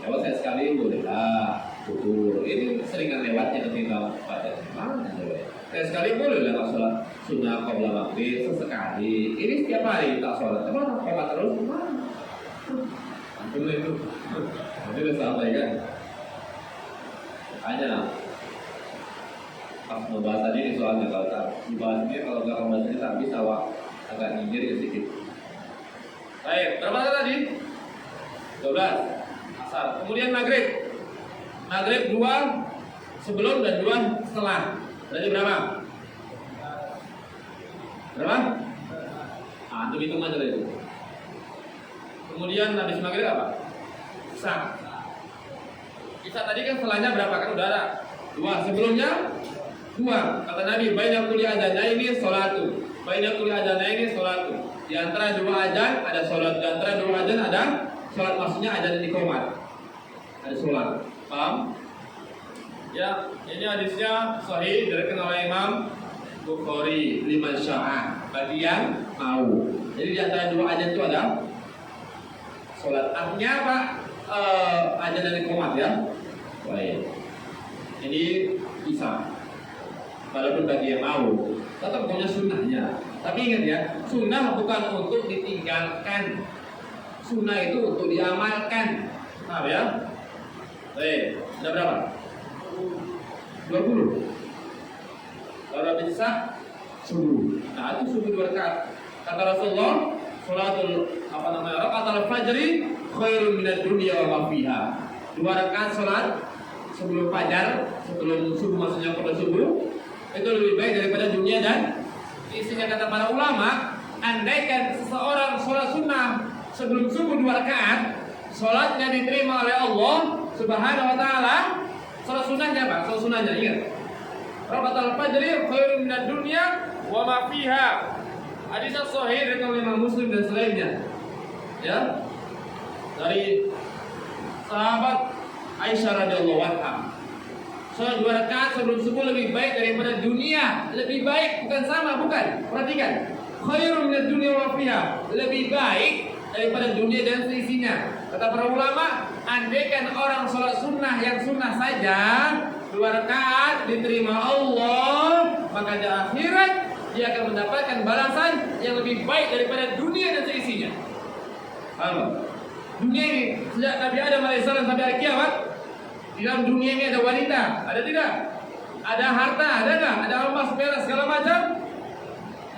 Lewat saya sekali boleh lah, tutur. Ini seringan lewatnya ketika pada mana lewat. Saya sekali boleh lah sholat sunnah qabla maghrib sesekali. Ini setiap hari tak sholat. Emang apa terus? Betul itu. Nanti udah sampaikan. Hanya pas membahas tadi ini soalnya kalau tak dibahas ini, kalau nggak membahas ini tak bisa agak nyindir ya sedikit. Baik, berapa tadi? 12 asar. Kemudian maghrib 2 sebelum dan 2 setelah. Berarti berapa? Itu hitung aja itu. Kemudian habis maghrib apa? Isya. Isya tadi kan setelahnya berapa kan udah ada 2, sebelumnya 2. Kata Nabi, baina kulli adzanaini sholatu. Baina kulli adzanaini sholatu. Di antara 2 azan ada sholat, di antara 2 azan ada sholat, maksudnya azan dan iqamah. Ada sholat. Paham? Ya, ini hadisnya sahih diriwayatkan oleh Imam Bukhari, liman sya'a, bagi yang mau. Jadi di antara 2 azan itu ada sholat. Artinya apa? Azan dan iqamah ya. Baik. Ini bisa. Walaupun bagi yang mau, tetap punya sunnahnya. Tapi ingat ya, sunnah bukan untuk ditinggalkan. Sunnah itu untuk diamalkan. Paham ya? Baik, ada berapa? 20. Kalau bisa subuh. Nah, itu subuh 2 rakaat. Kata Rasulullah, salatul rakaatul fajri khairun minad dunya wa ma fiha. 2 rakaat salat sebelum fajar, sebelum subuh, maksudnya pada subuh, itu lebih baik daripada dunia dan isinya. Kata para ulama, andaikan seseorang sholat sunnah sebelum subuh 2 rakaat, sholatnya diterima oleh Allah Subhanahu wa taala. Sholat sunnahnya apa? Sholat sunnahnya ingat. Rakaatul fajri khairun minad dunya wa ma fiha. Hadis sahih riwayat Imam Muslim dan selainnya. Ya. Dari sahabat Aisyah radhiyallahu anha. Sholat 2 rakaat sebelum subuh lebih baik daripada dunia. Lebih baik, bukan sama, bukan. Perhatikan. Khairun minad dunya wa fiha. Lebih baik daripada dunia dan seisinya. Kata para ulama, andaikan orang sholat sunnah yang sunnah saja 2 rakaat diterima Allah, maka di akhirat dia akan mendapatkan balasan yang lebih baik daripada dunia dan seisinya. Paham? Dunia ini sejak Nabi Adam alaihissalam sampai hari kiamat, di dalam dunia ini ada wanita, ada tidak? Ada harta, ada nggak? Ada emas, perak, segala macam.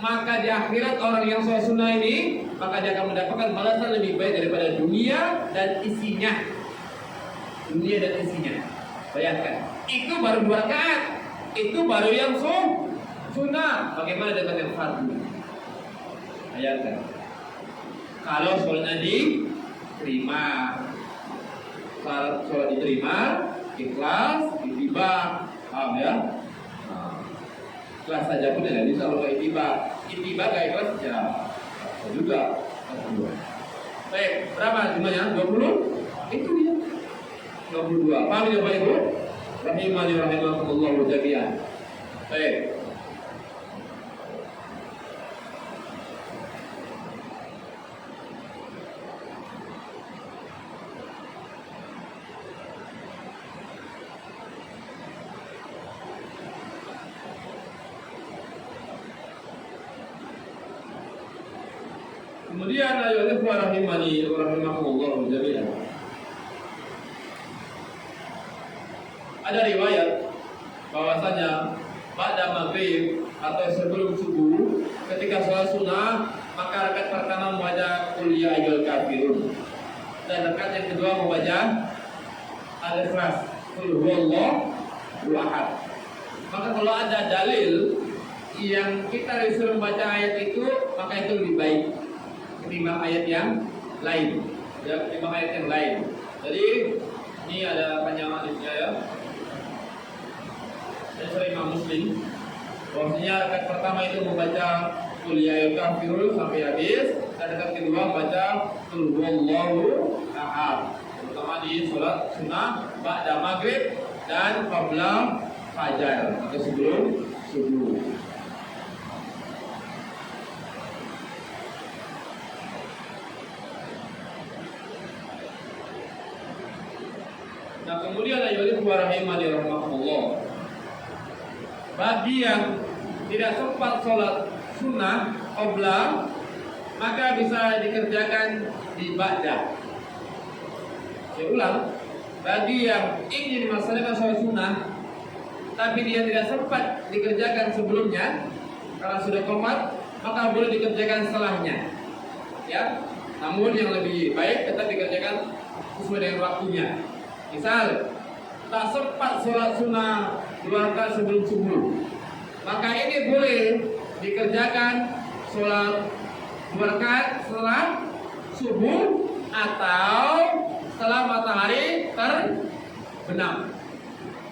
Maka di akhirat orang yang sholat sunnah ini, maka dia akan mendapatkan balasan lebih baik daripada dunia dan isinya. Dunia dan isinya. Bayangkan, itu baru 2 rakaat. Itu baru yang sunnah. Bagaimana dengan yang fardu? Bayangkan. Kalau sholatnya diterima, syarat sholat diterima, ikhlas, ittiba, paham ya? Ikhlas saja pun tidak bisa kalau ittiba gak ikhlas ya juga. Baik, berapa jumlahnya? 20? Itu dia 22. Paham ya Bapak Ibu? Rahimani rahimakumullah jami'an. Baik. Kemudian ayat rahimani rahimakumullah jami'an. Ada riwayat bahwasanya pada maghrib atau sebelum subuh ketika sholat sunnah, maka rakaat pertama membaca qul ya ayyuhal kafirun dan rakaat yang kedua membaca al-ikhlas qul huwallahu ahad. Maka kalau ada dalil yang kita disuruh membaca ayat itu, maka itu lebih baik ketimbang ayat yang lain. Ya, ketimbang ayat yang lain. Jadi ini ada panjang hadisnya ya. Dari Imam Muslim, bahwasanya rakaat pertama itu membaca qul ya ayyuhal kafirun sampai habis, dan rakaat kedua membaca qul huwallahu ahad. Terutama di sholat sunnah ba'da maghrib dan qabla fajar atau sebelum subuh. Nah, kemudian ayyuhal rahimani rahmatullah, bagi yang tidak sempat sholat sunnah qabla, maka bisa dikerjakan di ba'da. Saya ulang, bagi yang ingin melaksanakan sholat sunnah tapi dia tidak sempat dikerjakan sebelumnya karena sudah qomat, maka boleh dikerjakan setelahnya. Ya, namun yang lebih baik tetap dikerjakan sesuai dengan waktunya. Misal tak sempat sholat sunnah 2 rakaat sebelum subuh, maka ini boleh dikerjakan sholat 2 rakaat setelah subuh atau setelah matahari terbenam.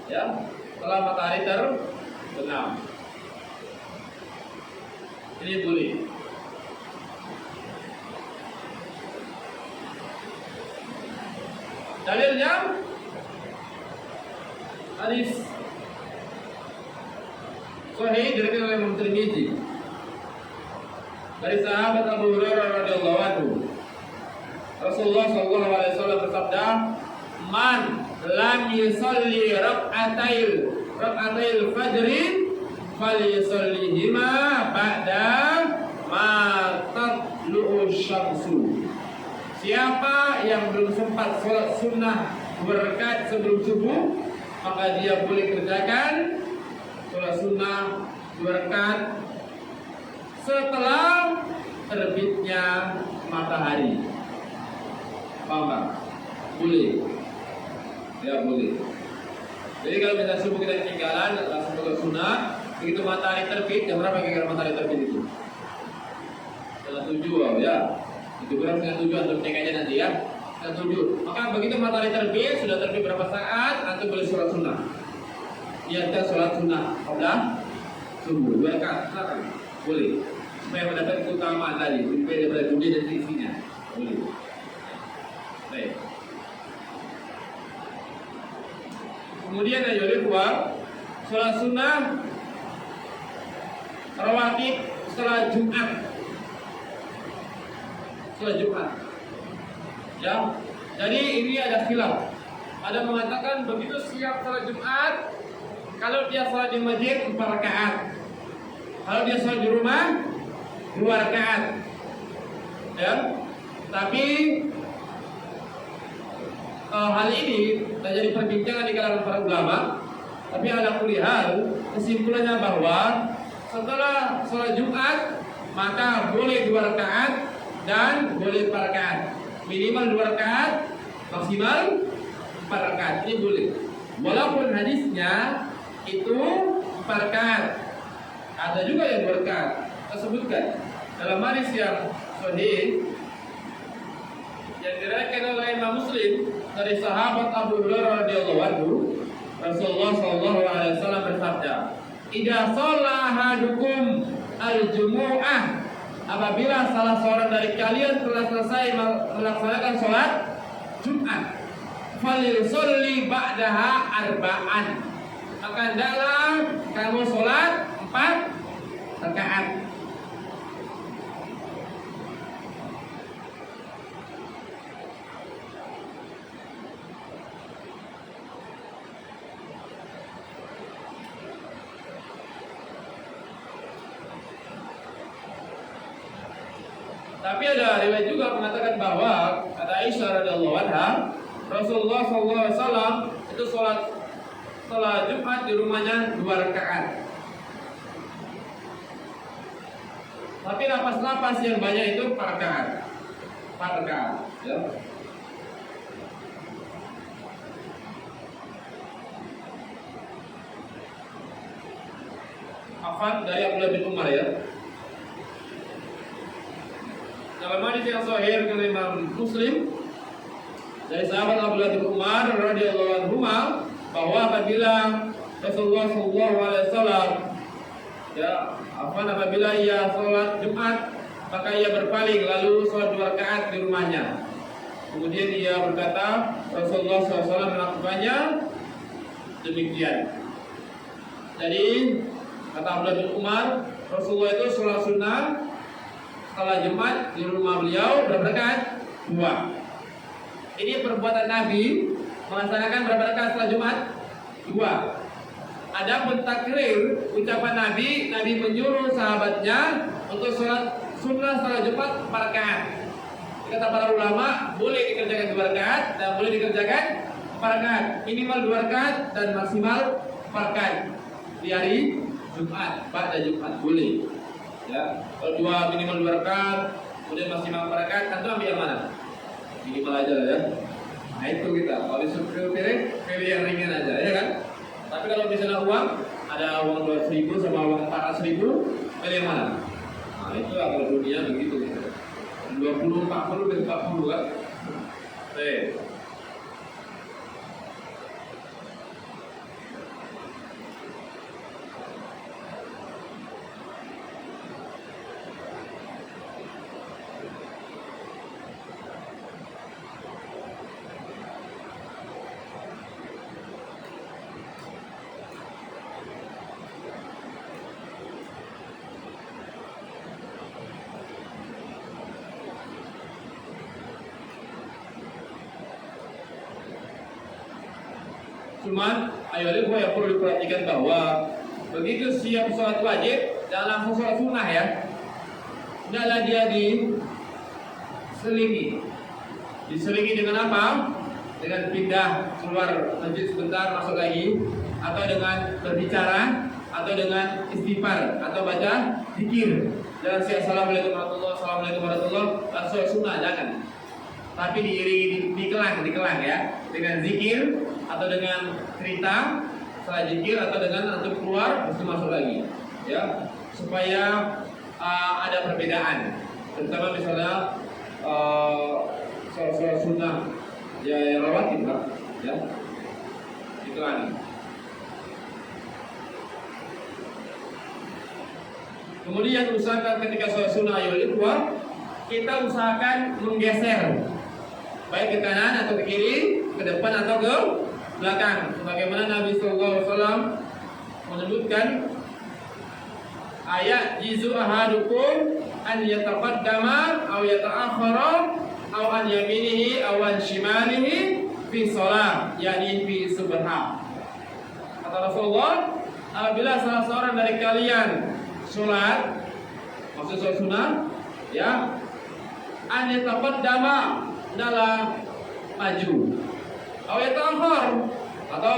Ya, setelah matahari terbenam. Ini boleh. Dalilnya hadis sahih diriwayatkan oleh Imam Tirmidzi dari sahabat Abu Hurairah radhiyallahu anhu. Rasulullah sallallahu alaihi wasallam bersabda, "Man lam yusalli rak'atail fajri falyusallihima ba'da ma tatlu'u syamsu." Siapa yang belum sempat sholat sunnah 2 rakaat sebelum subuh, maka dia boleh kerjakan sholat sunnah 2 rakaat setelah terbitnya matahari. Paham tak? Boleh. Ya boleh. Jadi kalau misalnya subuh kita ketinggalan, langsung sholat sunnah, begitu matahari terbit, jam berapa kira-kira matahari terbit itu? Jam 7 ya. Itu berapa dengan tujuan untuk cek nanti ya. Dan 7. Maka begitu matahari terbit, sudah terbit berapa saat, antum boleh sholat sunnah. Niatkan sholat sunnah qabla subuh 2 rakaat, boleh. Supaya mendapat keutamaan tadi, supaya daripada dunia dan isinya. Boleh. Baik. Kemudian ya ikhwah, sholat sunnah rawatib setelah Jumat. Sholat Jumat. Ya. Jadi ini ada khilaf. Ada mengatakan begitu siap sholat Jumat, kalau dia sholat di masjid 4 rakaat. Kalau dia sholat di rumah 2 rakaat. Ya. Tapi hal ini terjadi perbincangan di kalangan para ulama. Tapi ala kulli hal, kesimpulannya bahwa setelah sholat Jumat maka boleh 2 rakaat dan boleh 4 rakaat. Minimal 2 rakaat, maksimal 4 rakaat. Ini boleh. Walaupun hadisnya itu 4 rakaat. Ada juga yang 2 rakaat. Kita sebutkan dalam hadis yang sahih yang diriwayatkan oleh Imam Muslim dari sahabat Abu Hurairah radhiyallahu anhu, Rasulullah sallallahu alaihi wasallam bersabda, "Idza shalla ahadukum al-jumu'ah," apabila salah seorang dari kalian telah selesai melaksanakan sholat Jumat, falyusalli ba'daha arba'an, maka hendaklah kamu sholat 4 rakaat. Tapi ada riwayat juga mengatakan bahwa kata Aisyah radhiyallahu anha, Rasulullah sallallahu alaihi wasallam itu sholat Jumat di rumahnya 2 rakaat. Tapi lapas-lapas yang banyak itu 4 rakaat. 4 rakaat, ya. Afan dari Abdullah bin Umar ya. Dalam hadis yang sahih dari Imam Muslim dari sahabat Abdullah bin Umar radhiyallahu anhu bahwa apabila Rasulullah sallallahu alaihi wasallam apabila ia sholat Jumat maka ia berpaling lalu sholat 2 rakaat di rumahnya. Kemudian ia berkata Rasulullah SAW melakukannya demikian. Jadi kata Abdullah bin Umar, Rasulullah itu sholat sunnah setelah Jumat di rumah beliau berapa rakaat? 2. Ini perbuatan Nabi melaksanakan berapa rakaat setelah Jumat? 2. Adapun takrir ucapan Nabi menyuruh sahabatnya untuk sholat sunnah setelah Jumat 4 rakaat. Kata para ulama boleh dikerjakan 2 rakaat dan boleh dikerjakan 4 rakaat, minimal 2 rakaat dan maksimal 4 rakaat di hari Jumat, pada Jumat boleh. Ya, kalau 2 minimal 2 rakaat, kemudian maksimal 4 rakaat, antum ambil yang mana? Minimal aja lah ya. Nah itu kita, kalau disuruh pilih yang ringan aja, ya kan? Tapi kalau misalnya uang, ada uang 200.000 sama uang 400.000, pilih yang mana? Nah itu kalau dunia begitu. 20, 40, dan 40 kan? Cuman ayo yang perlu diperhatikan bahwa begitu siap sholat wajib jangan langsung sholat sunnah ya. Hendaklah dia diselingi dengan apa? Dengan pindah keluar masjid sebentar masuk lagi, atau dengan berbicara, atau dengan istighfar, atau baca zikir. Jangan siap assalamualaikum warahmatullahi langsung sunnah, jangan. Tapi diiringi dikelang ya, dengan zikir atau dengan cerita setelah zikir, atau dengan untuk keluar terus masuk lagi ya, supaya ada perbedaan, terutama misalnya sholat sunnah ya rawatib ya dikelangi. Kemudian usahakan ketika sholat sunnah kita usahakan menggeser baik ke kanan atau ke kiri, ke depan atau ke belakang. Sebagaimana Nabi SAW menyebutkan ayat jizu ahadukum an yataqaddama aw yata'akhkhara aw an yaminihi aw an shimalihi fi shalah, yakni fi subha. Kata Rasulullah, apabila salah seorang dari kalian sholat, maksud sholat sunnah ya, an yataqaddama adalah maju, aw yata'akhkhar atau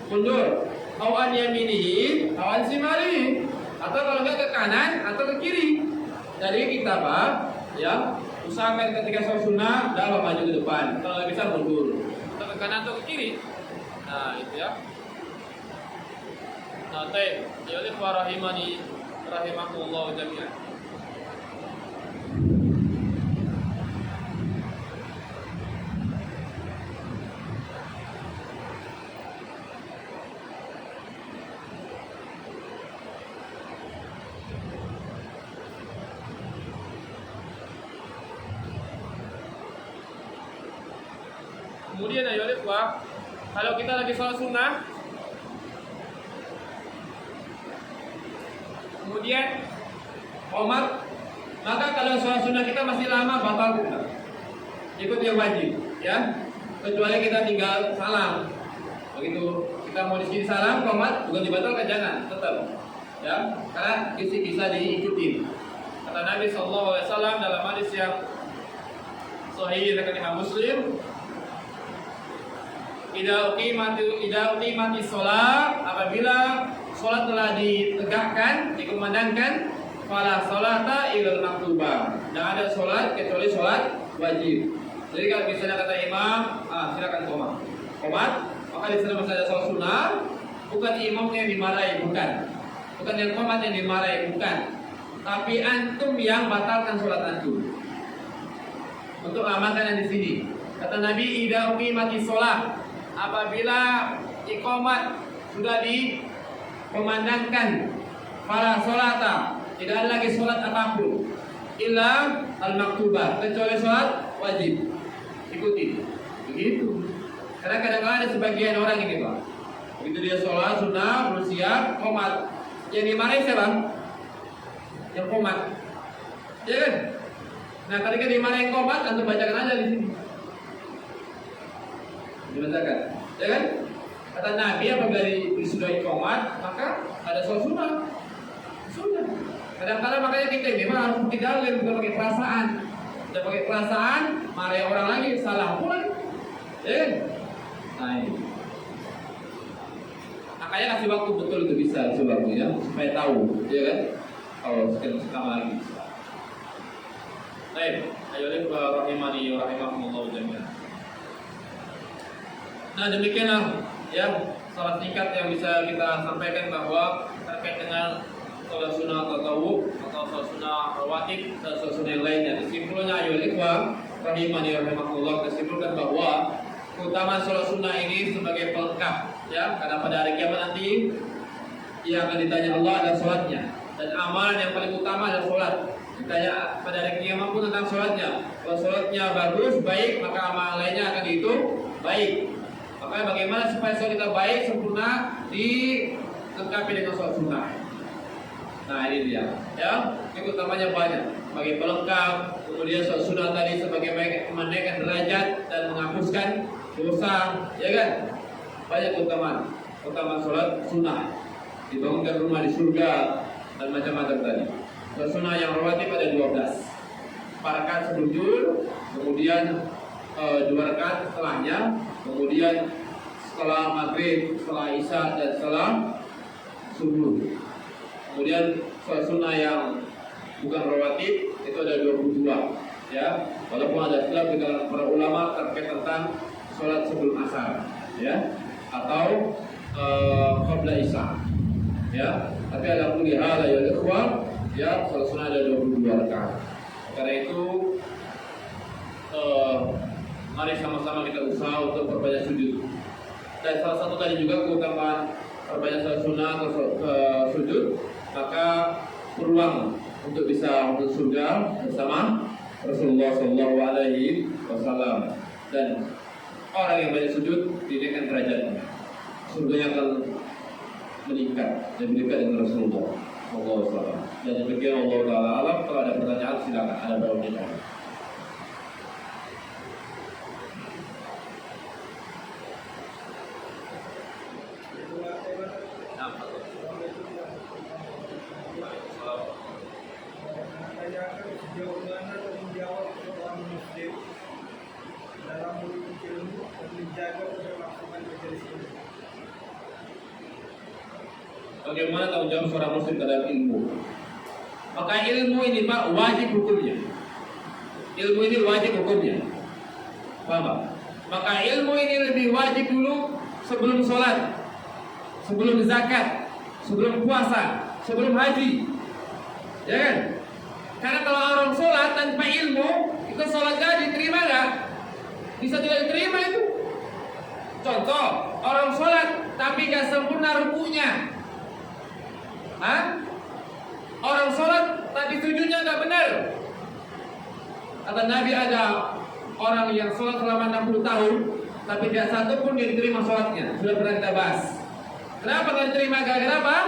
mundur, aw an yaminihi aw an shimalihi, atau kalau enggak ke kanan atau ke kiri. Jadi kita ya usahakan ketika sholat sunnah dalam maju ke depan, kalau bisa mundur, atau ke kanan atau ke kiri. Nah itu ya. Nah taib, ya rahimakumullah jami'an. Kemudian ayo kalau kita lagi sholat sunnah, kemudian qomat, maka kalau sholat sunnah kita masih lama batal kita. Ikut yang wajib, ya. Kecuali kita tinggal salam. Begitu kita mau di sini salam, qomat bukan dibatalkan, jangan, tetap. Ya, karena bisa diikuti. Kata Nabi SAW dalam hadis yang sahih riwayat Imam Muslim, Idza uqimati sholat, apabila sholat telah ditegakkan, dikumandangkan, fala sholata illal maktubah, tidak ada sholat kecuali sholat wajib. Jadi kalau misalnya kata imam, silakan qomat, maka di sana masih ada sholat sunnah, bukan imam yang dimarahi, bukan yang qomat yang dimarahi, bukan, tapi antum yang batalkan sholat antum. Untuk amalkan yang di sini, kata Nabi, idza uqimati sholat, apabila iqamat sudah dikumandangkan, fala sholata, tidak ada lagi sholat apapun, illa al-maktubah, kecuali sholat wajib, ikuti. Begitu. Karena kadang-kadang ada sebagian orang ini Pak, begitu dia sholat sunnah, bersiap, qomat, yang dimarahi siapa? Yang qomat, ya kan? Nah ketika dimarahi qomat, antum bacakan aja di sini, dibacakan, ya kan? Kata Nabi, apabila sudah iqamat, maka ada sholat sunnah. Kadang-kadang makanya kita ini harus pakai dalil, bukan pakai perasaan. Kita pakai perasaan, marahi orang lagi, salah pula, ya kan? Nah ini. Makanya kasih waktu betul itu bisa, coba ya, supaya tahu, ya kan? Kalau sekarang lagi. Baik, ayo rahimani wa rahimakumullah jami'an. Nah demikianlah ya salah singkat yang bisa kita sampaikan bahwa terkait dengan sholat sunnah tatawwu atau sholat sunnah rawatib dan sholat sunnah yang lainnya. Kesimpulannya ayo ikhwah rahimani wa rahimakumullah, kesimpulan bahwa keutamaan sholat sunnah ini sebagai pelengkap ya, karena pada hari kiamat nanti ia akan ditanya Allah dan sholatnya, dan amalan yang paling utama adalah sholat. Ditanya pada hari kiamat pun tentang sholatnya. Kalau sholatnya bagus, baik, maka amalan lainnya akan dihitung baik. Makanya bagaimana supaya sholat kita baik, sempurna, dilengkapi dengan sholat sunnah. Nah ini dia, ya, keutamanya banyak. Bagi pelengkap, kemudian sholat sunnah tadi sebagai menaikkan derajat dan menghapuskan dosa, ya kan? banyak keutamaan sholat sunnah, dibangunkan rumah di surga dan macam-macam tadi. Sholat sunnah yang rawatib ada 12, 4 rakaat sebelum zuhur, kemudian 2 rakaat setelahnya, kemudian setelah maghrib, setelah isya dan setelah subuh. Kemudian sholat sunnah yang bukan rawatib itu ada 22, ya. Walaupun ada khilaf di kalangan para ulama terkait tentang sholat sebelum asar, ya, atau qabla isya, ya. Tapi ala kulli hal ya ikhwan, ya, sholat sunnah ada 22 rakaat. Karena itu mari sama-sama kita usaha untuk perbanyak sujud. Dan salah satu tadi juga keutamaan perbanyak sholat sunnah atau sujud, maka peluang untuk bisa masuk surga bersama Rasulullah Shallallahu Alaihi Wasallam. Dan orang yang banyak sujud dinaikkan derajatnya, surganya akan meningkat dan dekat dengan Rasulullah Shallallahu Alaihi Wasallam. Dan demikian Allah Taala alam. Kalau ada pertanyaan silakan, ada berapa menit? Sejauh mana tanggung jawab seorang muslim dalam menuntut ilmu dan menjaga keberlangsungan majelis ilmu? Bagaimana tanggung jawab seorang muslim terhadap ilmu? Maka ilmu ini Pak wajib hukumnya. Ilmu ini wajib hukumnya. Paham Pak? Maka ilmu ini lebih wajib dulu sebelum sholat, sebelum zakat, sebelum puasa, sebelum haji. Ya kan? Karena kalau orang sholat tanpa ilmu, itu sholatnya diterima nggak? Bisa tidak diterima itu. Contoh, orang sholat tapi nggak sempurna rukunya. Hah? Orang sholat tapi sujudnya nggak benar. Kata Nabi, ada orang yang sholat selama 60 tahun tapi tidak satu pun dia diterima sholatnya. Sudah pernah kita bahas. Kenapa nggak diterima? Gara-gara apa?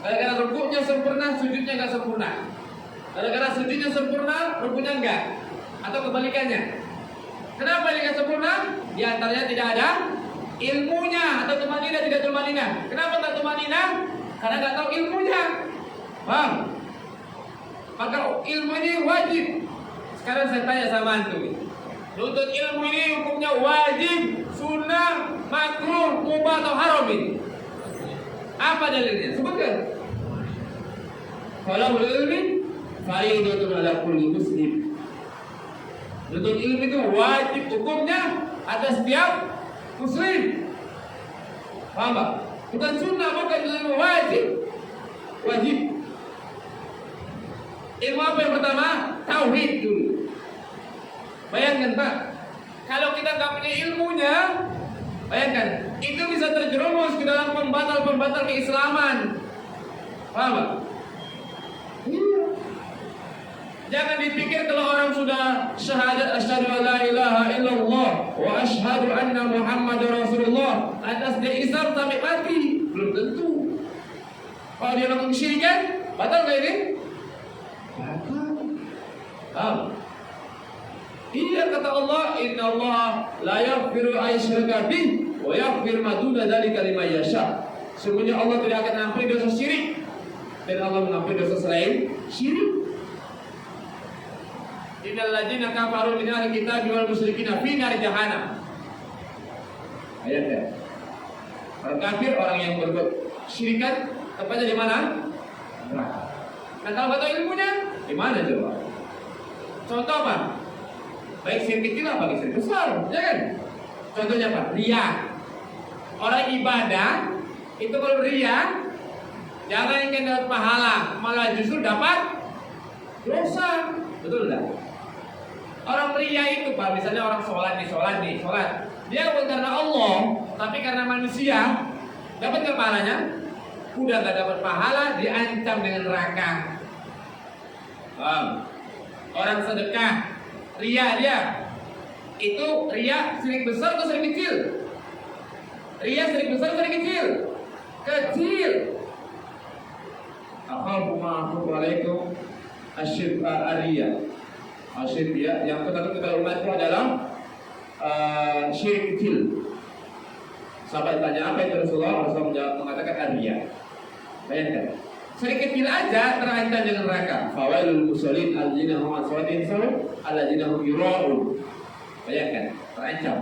Gara-gara rukunya sempurna, sujudnya nggak sempurna. Gara-gara sujudnya sempurna, rukunya enggak, atau kebalikannya. Kenapa ini enggak sempurna? Di antaranya tidak ada ilmunya, atau tumanina tidak tumanina. Kenapa tak tumanina? Karena enggak tahu ilmunya. Paham? Maka ilmu ini wajib. Sekarang saya tanya sama antum, nuntut ilmu ini hukumnya wajib, sunnah, makruh, mubah atau haram ini? Apa dalilnya? Sebutkan. Kalau ilmu fariidatun ala kulli muslim. Nuntut ilmu itu wajib hukumnya atas setiap muslim. Paham Pak? Bukan sunnah, bukan ilmu wajib. Wajib. Ilmu apa yang pertama? Tauhid dulu. Bayangkan Pak, kalau kita nggak punya ilmunya, bayangkan itu bisa terjerumus ke dalam pembatal-pembatal keislaman. Paham Pak? Iya. Jangan dipikir kalau orang sudah syahadat asyhadu alla ilaha illallah wa asyhadu anna muhammadar rasulullah atas dia Islam sampai mati, belum tentu. Kalau dia melakukan kesyirikan, batal nggak ini? Batal. Iya kata Allah, inna Allah la yaghfiru ayyushraka bih wa yaghfir ma duna dzalika liman yasha. Sesungguhnya Allah tidak akan mengampuni dosa syirik dan Allah mengampuni dosa selain syirik. Innal ladzina kafaru min ahli kitab wal musyrikin fi nar jahannam. Ayatnya. Orang kafir, orang yang berbuat syirikat, tempatnya di mana? Neraka. Nah, kalau nggak tahu ilmunya, di mana coba? Contoh apa? Baik syirik kecil apa syirik besar, ya kan? Contohnya apa? Riya. Orang ibadah itu kalau riya, jangan ingin dapat pahala, malah justru dapat dosa. Betul enggak? Orang riya itu Pak, misalnya orang sholat. Dia bukan karena Allah, tapi karena manusia. Dapat nggak pahalanya? Udah nggak dapat pahala, diancam dengan neraka. Orang sedekah, riya dia. Itu riya syirik besar atau syirik kecil? Riya syirik besar atau syirik kecil? Kecil. Assalamualaikum. Asyirk ar-riya. Asyirk ya, yang ketakut kepada umat itu adalah syirik kecil. Sahabat tanya apa itu Rasulullah? Rasulullah menjawab mengatakan ar-riya. Bayangkan, sedikit aja terancam dengan neraka. Fawailul musallin alladzina hum an salatihim sahun alladzina hum yura'un. Bayangkan, terancam.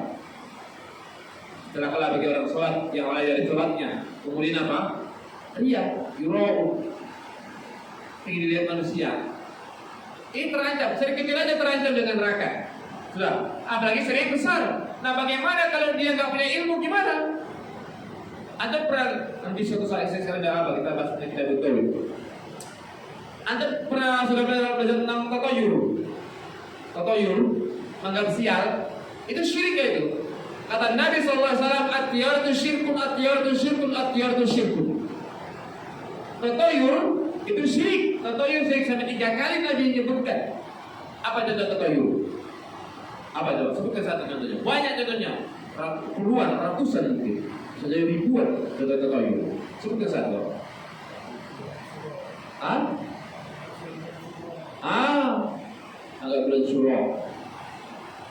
Celakalah bagi orang sholat yang lalai dari sholatnya. Kemudian apa? Riya, yura'un. Ingin dilihat manusia. Ini terancam, sedikit aja terancam dengan neraka. Sudah, apalagi sering besar. Nah, bagaimana kalau dia nggak punya ilmu gimana? Anda pernah nanti suatu saat saya ada apa kita bahas kita betul. Anda sudah pernah belajar tentang tatoyur? Tatoyur, menganggap sial, itu syirik ya itu. Kata Nabi SAW, at-tiyaratu syirkun, at-tiyaratu syirkun, at-tiyaratu syirkun. Tatoyur itu syirik. Tatoyur syirik sampai 3 kali Nabi menyebutkan. Apa contoh tatoyur? Apa coba? Sebutkan satu contohnya. Banyak contohnya, puluhan, ratusan mungkin, saja ribuan contoh tatoyur. Sebutkan satu. Agak bulan surau.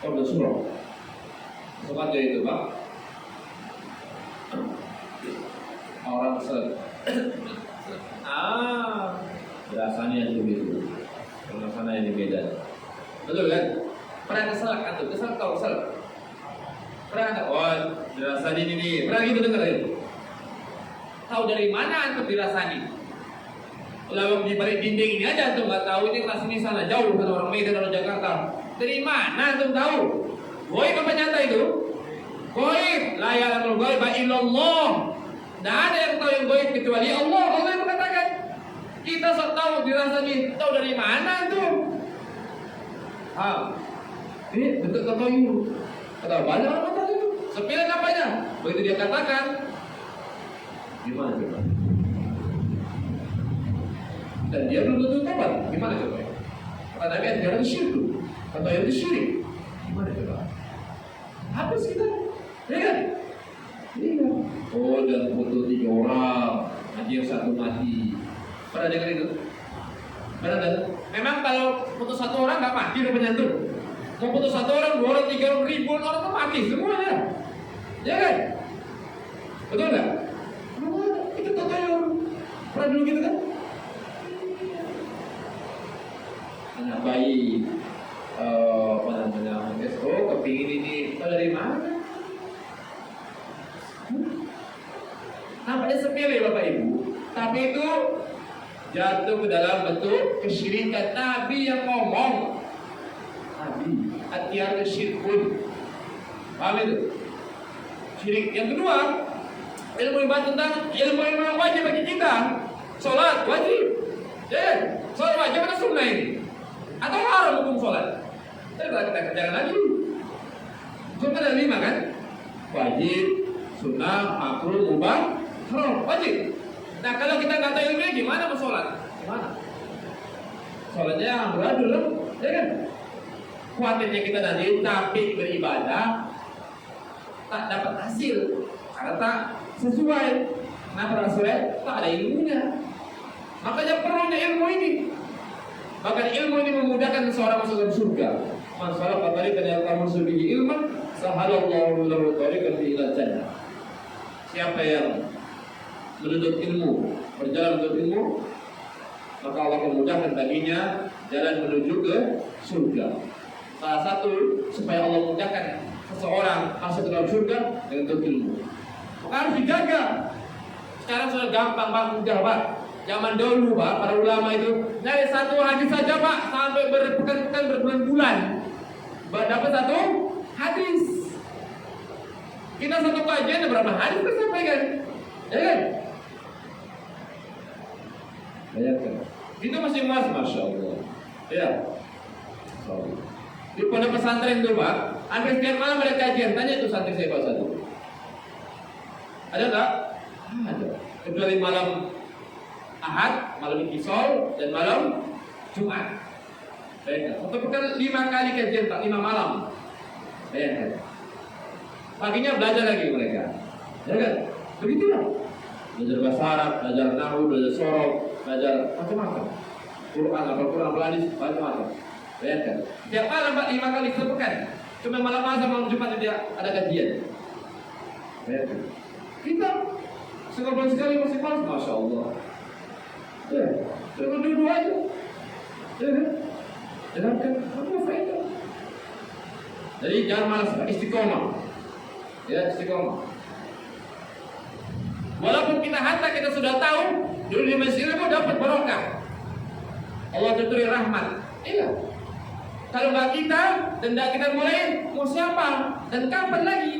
Bulan surau. Sobat itu Pak. Orang sel. Rasanya yang begitu. Rasanya yang beda. Betul kan? Pernah kesel atau kesel tahu kesel? Pernah? Oh, dirasani ini. Pernah gitu dengar ya? Tahu dari mana antum dirasani? Kalau di balik dinding ini aja antum nggak tahu ini kelas ini sana jauh kan orang Medan atau Jakarta. Dari mana antum tahu? Goib apa nyata itu? Goib. La ya'lamul ghaiba illallah. Tidak ada yang tahu yang goib kecuali Allah. Allah yang mengatakan. Kita tahu dirasani. Tahu dari mana antum? Ini bentuk tatoyur. Ada banyak orang kata itu. Sepilih apanya? Begitu dia katakan, gimana coba? Dan dia belum tentu tobat. Gimana coba? Kata Nabi ajaran syirik. Tatoyur itu syirik. Gimana coba? Habis kita, ya kan? Iya. Oh, dan foto 3 orang, nanti yang 1 mati. Pernah dengar itu? Pernah dengar? Memang kalau foto 1 orang nggak mati udah penyantun. Mau putus 1 orang, 2 orang, 3 orang, ribuan orang tuh mati semuanya. Ya kan? Betul nggak? Itu tatoyur. Pernah dulu gitu kan? Anak bayi apa namanya? Oh, kepingin ini. Tahu dari mana? Nampaknya sepele Bapak Ibu. Tapi itu jatuh ke dalam bentuk kesyirikan. Nabi yang ngomong. Nabi at-tiyaratu syirkun. Paham itu? Syirik. Yang kedua, ilmu ibadah tentang ilmu yang wajib bagi kita. Sholat wajib. Ya, sholat wajib atau sunnah ini? Atau haram hukum sholat? Kita kerjakan lagi. Sunnah ada 5 kan? Wajib, sunnah, makruh, mubah, haram. Wajib. Nah kalau kita nggak tahu ilmunya gimana mau sholat? Gimana? Sholatnya amburadul, ya kan? Khawatirnya kita nanti tapi beribadah tak dapat hasil karena tak sesuai. Kenapa sesuai? Tak ada ilmunya. Makanya perlunya ilmu ini. Bahkan ilmu ini memudahkan seseorang masuk ke surga. Man salaka tariqan yaltamisu bihi ilman, sahalallahu lahu tariqan ila jannah. Siapa yang menuntut ilmu, berjalan menuntut ilmu, maka Allah memudahkan baginya jalan menuju ke surga. Salah satu supaya Allah memudahkan seseorang masuk ke dalam surga dengan menuntut ilmu. Maka harus dijaga. Sekarang sudah gampang Pak, mudah Pak. Zaman dahulu Pak, para ulama itu nyari 1 hadis saja Pak, sampai berpekan-pekan, berbulan-bulan dapat 1 hadis. Kita 1 kajian berapa hadis kita sampaikan, ya kan? Bayangkan, itu masih emas, masya Allah. Ya, di pondok pesantren itu Pak, hampir setiap malam ada kajian. Tanya itu santri saya Pak satu. Ada nggak? Ada. Kecuali malam Ahad, malam Isol, dan malam Jumat. Bayangkan, 1 pekan 5 kali kajian Pak, 5 malam. Bayangkan. Paginya belajar lagi mereka. Ya kan? Begitulah. Belajar bahasa Arab, belajar nahwu, belajar sorok, belajar macam-macam. Quran, Al-Quran, hadis, macam-macam. Bayangkan. Tiap malam Pak 5 kali sepekan. Cuma malam Ahad, malam Jumat dia ada kajian. Bayangkan. Kita sebulan sekali masih malas, masya Allah. Ya, dengan duduk aja. Ya kan? Dengarkan, apa faedah? Jadi jangan malas, istiqomah. Ya, istiqomah. Walaupun kita hantar, kita sudah tahu dulu di Mesir itu dapat barokah. Allah tuturi rahmat. Iya. Kalau nggak kita dan nggak kita mulai, mau siapa dan kapan lagi?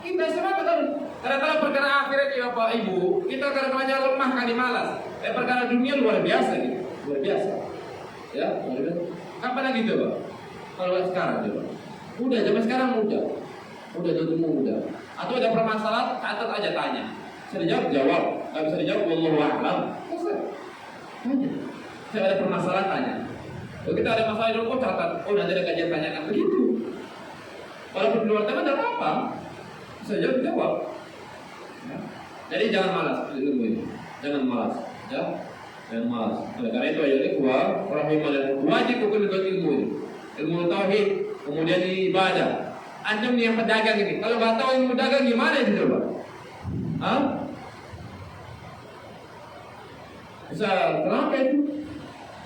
Kita semangat kan? Karena kalau perkara akhirat ya Bapak Ibu, kita kadang-kadang lemah kali malas. Perkara dunia luar biasa gitu, luar biasa. Ya, luar biasa. Kapan lagi coba? Kalau sekarang coba. Udah zaman sekarang udah mudah. Atau ada permasalahan, catat aja tanya. Bisa dijawab, jawab. Nggak bisa dijawab, wallahu a'lam. Selesai. Tanya. Saya ada permasalahan, tanya. Kalau kita ada masalah dulu, catat. Oh, nanti ada kajian tanyakan. Begitu. Walaupun di luar tema, tidak apa-apa. Bisa jawab. Ya. Jadi jangan malas. Jangan malas. Ya. Jangan malas. Karena itu ayat ikhwah, rahimahullah, wajib hukum ilmu ini. Ilmu tauhid, kemudian ibadah. Antum nih yang pedagang ini, kalau nggak tahu ilmu dagang gimana itu coba? Hah? Bisa kenapa itu?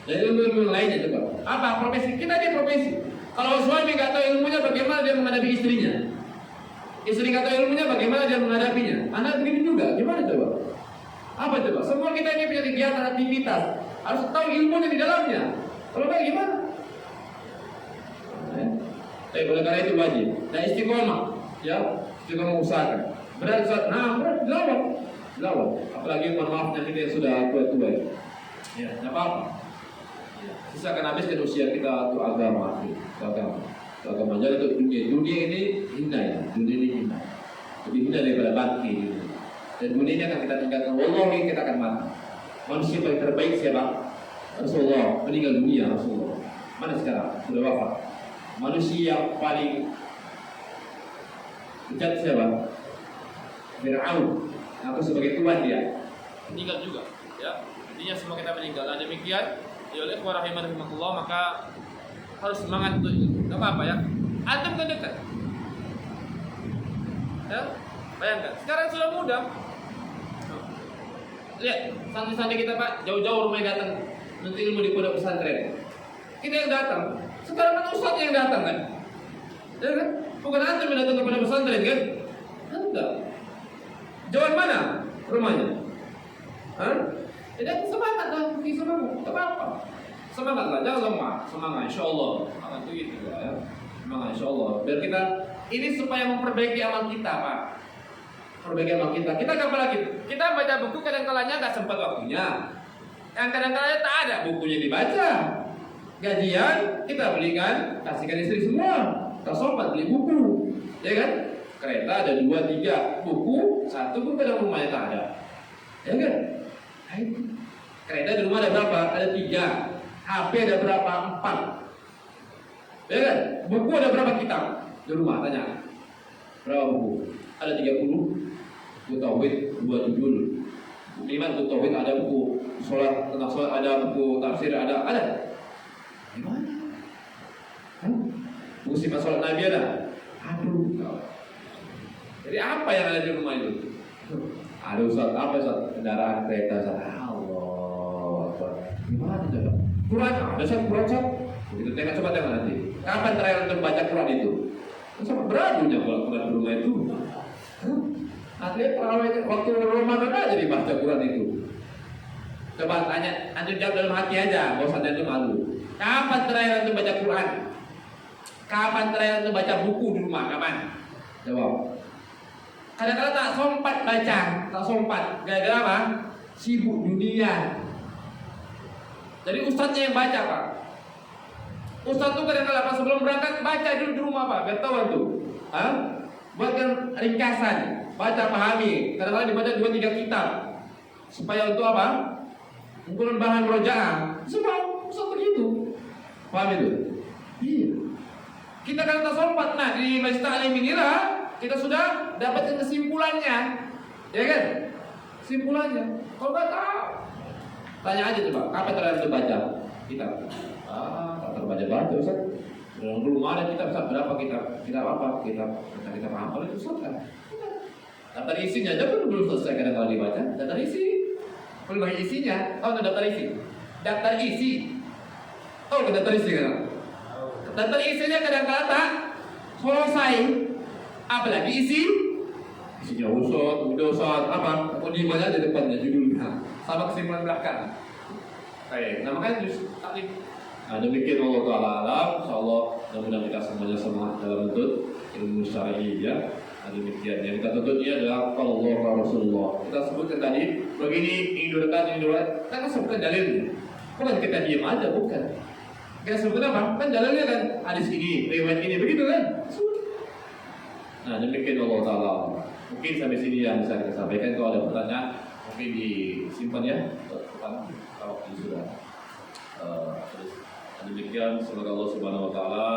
Jadi ilmu lainnya coba. Apa profesi? Kita dia profesi. Kalau suami nggak tahu ilmunya, bagaimana dia menghadapi istrinya? Istri nggak tahu ilmunya, bagaimana dia menghadapinya? Anak begini juga, gimana coba? Apa coba? Semua kita ini punya kegiatan aktivitas, harus tahu ilmunya di dalamnya. Kalau nggak gimana? Tapi oleh karena itu wajib. Dan istiqomah, ya, istiqomah usahakan. Berat, berat, lawan. Apalagi mohon maaf kita yang sudah tua-tua. Ya, tidak apa-apa. Sisakan habiskan usia kita untuk agama. Jangan untuk dunia. Dunia ini hina ya. Dunia ini hina. Lebih hina daripada bangki. Gitu. Dan dunia ini akan kita tinggalkan. Wallahi kita akan mati. Manusia paling terbaik siapa? Rasulullah. Meninggal dunia Rasulullah. Mana sekarang? Sudah wafat. Manusia yang paling bejat siapa? Fir'aun. Aku sebagai tuan dia meninggal juga. Ya, intinya semua kita meninggal. Nah demikian, ya oleh rahimahullah, maka harus semangat untuk nggak apa-apa ya. Antum kan dekat. Ya, bayangkan. Sekarang sudah mudah. Lihat, santri-santri kita Pak, jauh-jauh rumahnya datang nanti ilmu di pondok pesantren. Kita yang datang. Sekarang kan ustaz yang datang kan? Ya kan? Bukan antum yang datang kepada pesantren kan? Enggak. Jauh mana rumahnya? Hah? Jadi semangat lah, semangat. Tak apa-apa. Semangat lah, jangan lemah. Semangat, insyaallah. Semangat itu gitu ya. Semangat insyaallah. Biar kita ini supaya memperbaiki amal kita, Pak. Perbaiki amal kita. Kita kapan lagi? Kita baca buku kadang-kalanya nggak sempat waktunya. Yang kadang-kalanya tak ada bukunya dibaca. Gajian kita belikan, kasihkan istri semua. Tak sobat beli buku, ya kan? Kereta ada 2, 3, buku 1 pun dalam rumahnya tak ada, ya kan? Kereta di rumah ada berapa? Ada 3. HP ada berapa? 4. Ya kan? Buku ada berapa kitab di rumah? Tanya. Berapa buku? Ada 30. Buku tauhid 2 judul. 5 buku tauhid, ada buku sholat, tentang sholat, ada buku tafsir, ada. Gimana? Buku sifat sholat Nabi ada? Aduh. Jadi apa yang ada di rumah itu? Ada Ustaz, apa Ustaz? Kendaraan kereta Ustaz. Allah. Gimana coba? Quran, ada Ustaz, Quran Ustaz. Begitu coba tengok nanti. Kapan terakhir untuk baca Quran itu? Sama beradunya kalau Quran di rumah itu. Artinya waktu Ramadan aja dibaca Quran itu. Coba tanya, antum jawab dalam hati aja, bosan dan itu malu. Kapan terakhir antum baca Quran? Kapan terakhir antum baca buku di rumah? Kapan? Jawab. Kadang-kadang tak sempat baca, tak sempat. Gara-gara apa? Sibuk dunia. Jadi ustadznya yang baca Pak. Ustadz tuh kadang-kadang sebelum berangkat baca dulu di rumah Pak, biar tahu tuh. Buatkan ringkasan, baca pahami. Kadang-kadang dibaca 2-3 kitab. Supaya untuk apa? Menggunakan bahan rojaah. Semua ustadz begitu. Paham itu? Iya. Kita kan tak sempat. Nah di Majlis Ta'lim inilah kita sudah dapatkan kesimpulannya, ya kan? Kesimpulannya. Kalau nggak tahu, tanya aja coba. Kapan terakhir baca kitab? Tak terbaca Ustaz. Dalam rumah ada kitab berapa kitab? Kitab apa? Kitab apa itu Ustaz kan? Daftar isinya aja belum selesai kadang kalau dibaca. Daftar isi, belum bagi isinya. Oh, daftar isi. Daftar isi. Oh, daftar isi kan? Daftar isinya kadang-kadang tak selesai. Apalagi isinya usut, apa? Mukadimahnya di depannya judulnya sama kesimpulan belakang. Baik, nah makanya justru taklim. Nah, demikian Allah Ta'ala alam. InsyaAllah mudah-mudahan kita semuanya semangat dalam menuntut ilmu syar'i ya. Nah, demikian yang kita tuntutnya adalah Allah Rasulullah. Kita sebutkan tadi begini, ini dekat, kita sebutkan dalilnya. Bukan kita diam aja, bukan. Kita sebutkan apa? Kan dalilnya kan hadis ini, riwayat ini, begitu kan? Nah, demikian Allah Ta'ala. Mungkin sampai sini yang bisa kita sampaikan. Kalau ada pertanyaan mungkin disimpan ya. Kalau ini sudah demikian, semoga Allah Subhanahu Wa Ta'ala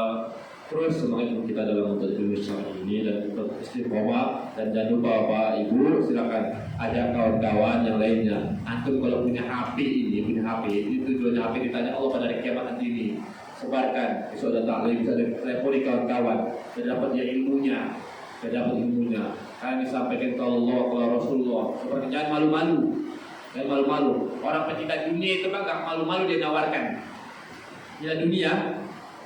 terus semangat kita dalam menuntut ilmu syar'i ini dan tetap istiqomah. Dan jangan lupa Bapak Ibu, silakan ajak kawan-kawan yang lainnya. Antum kalau punya HP ini tujuannya HP ditanya Allah pada hari kiamat nanti ini, sebarkan. Besok ada taklim, bisa teleponi kawan-kawan, dan dapat dia ilmunya. Karena disampaikan ke Allah, ke Rasulullah. Seperti jangan malu-malu. Orang pecinta dunia itu kan gak malu-malu dia nawarkan. Ya dunia,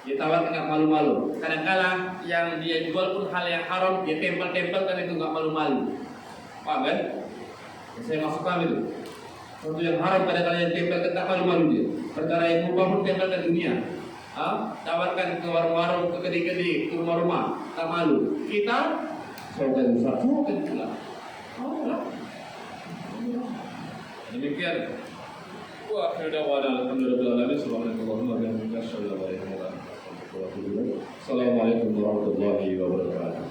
dia tawarkan gak malu-malu. Kadang-kadang yang dia jual pun hal yang haram, dia tempel-tempel kan itu gak malu-malu. Paham kan? Saya masuk paham itu. Sesuatu yang haram kadang-kadang yang tempel kan tak malu-malu dia. Perkara yang mubah pun tempel ke dunia. Tawarkan ke warung-warung, ke kedai-kedai, ke rumah-rumah, tak malu. Kita sogan pula. Demikian. Wa akhir da'wana alhamdulillahi subhanallahi wa bihamdihi asyhadu an la ilaha illa anta astaghfiruka wa atubu ilaik. Assalamualaikum warahmatullahi wabarakatuh.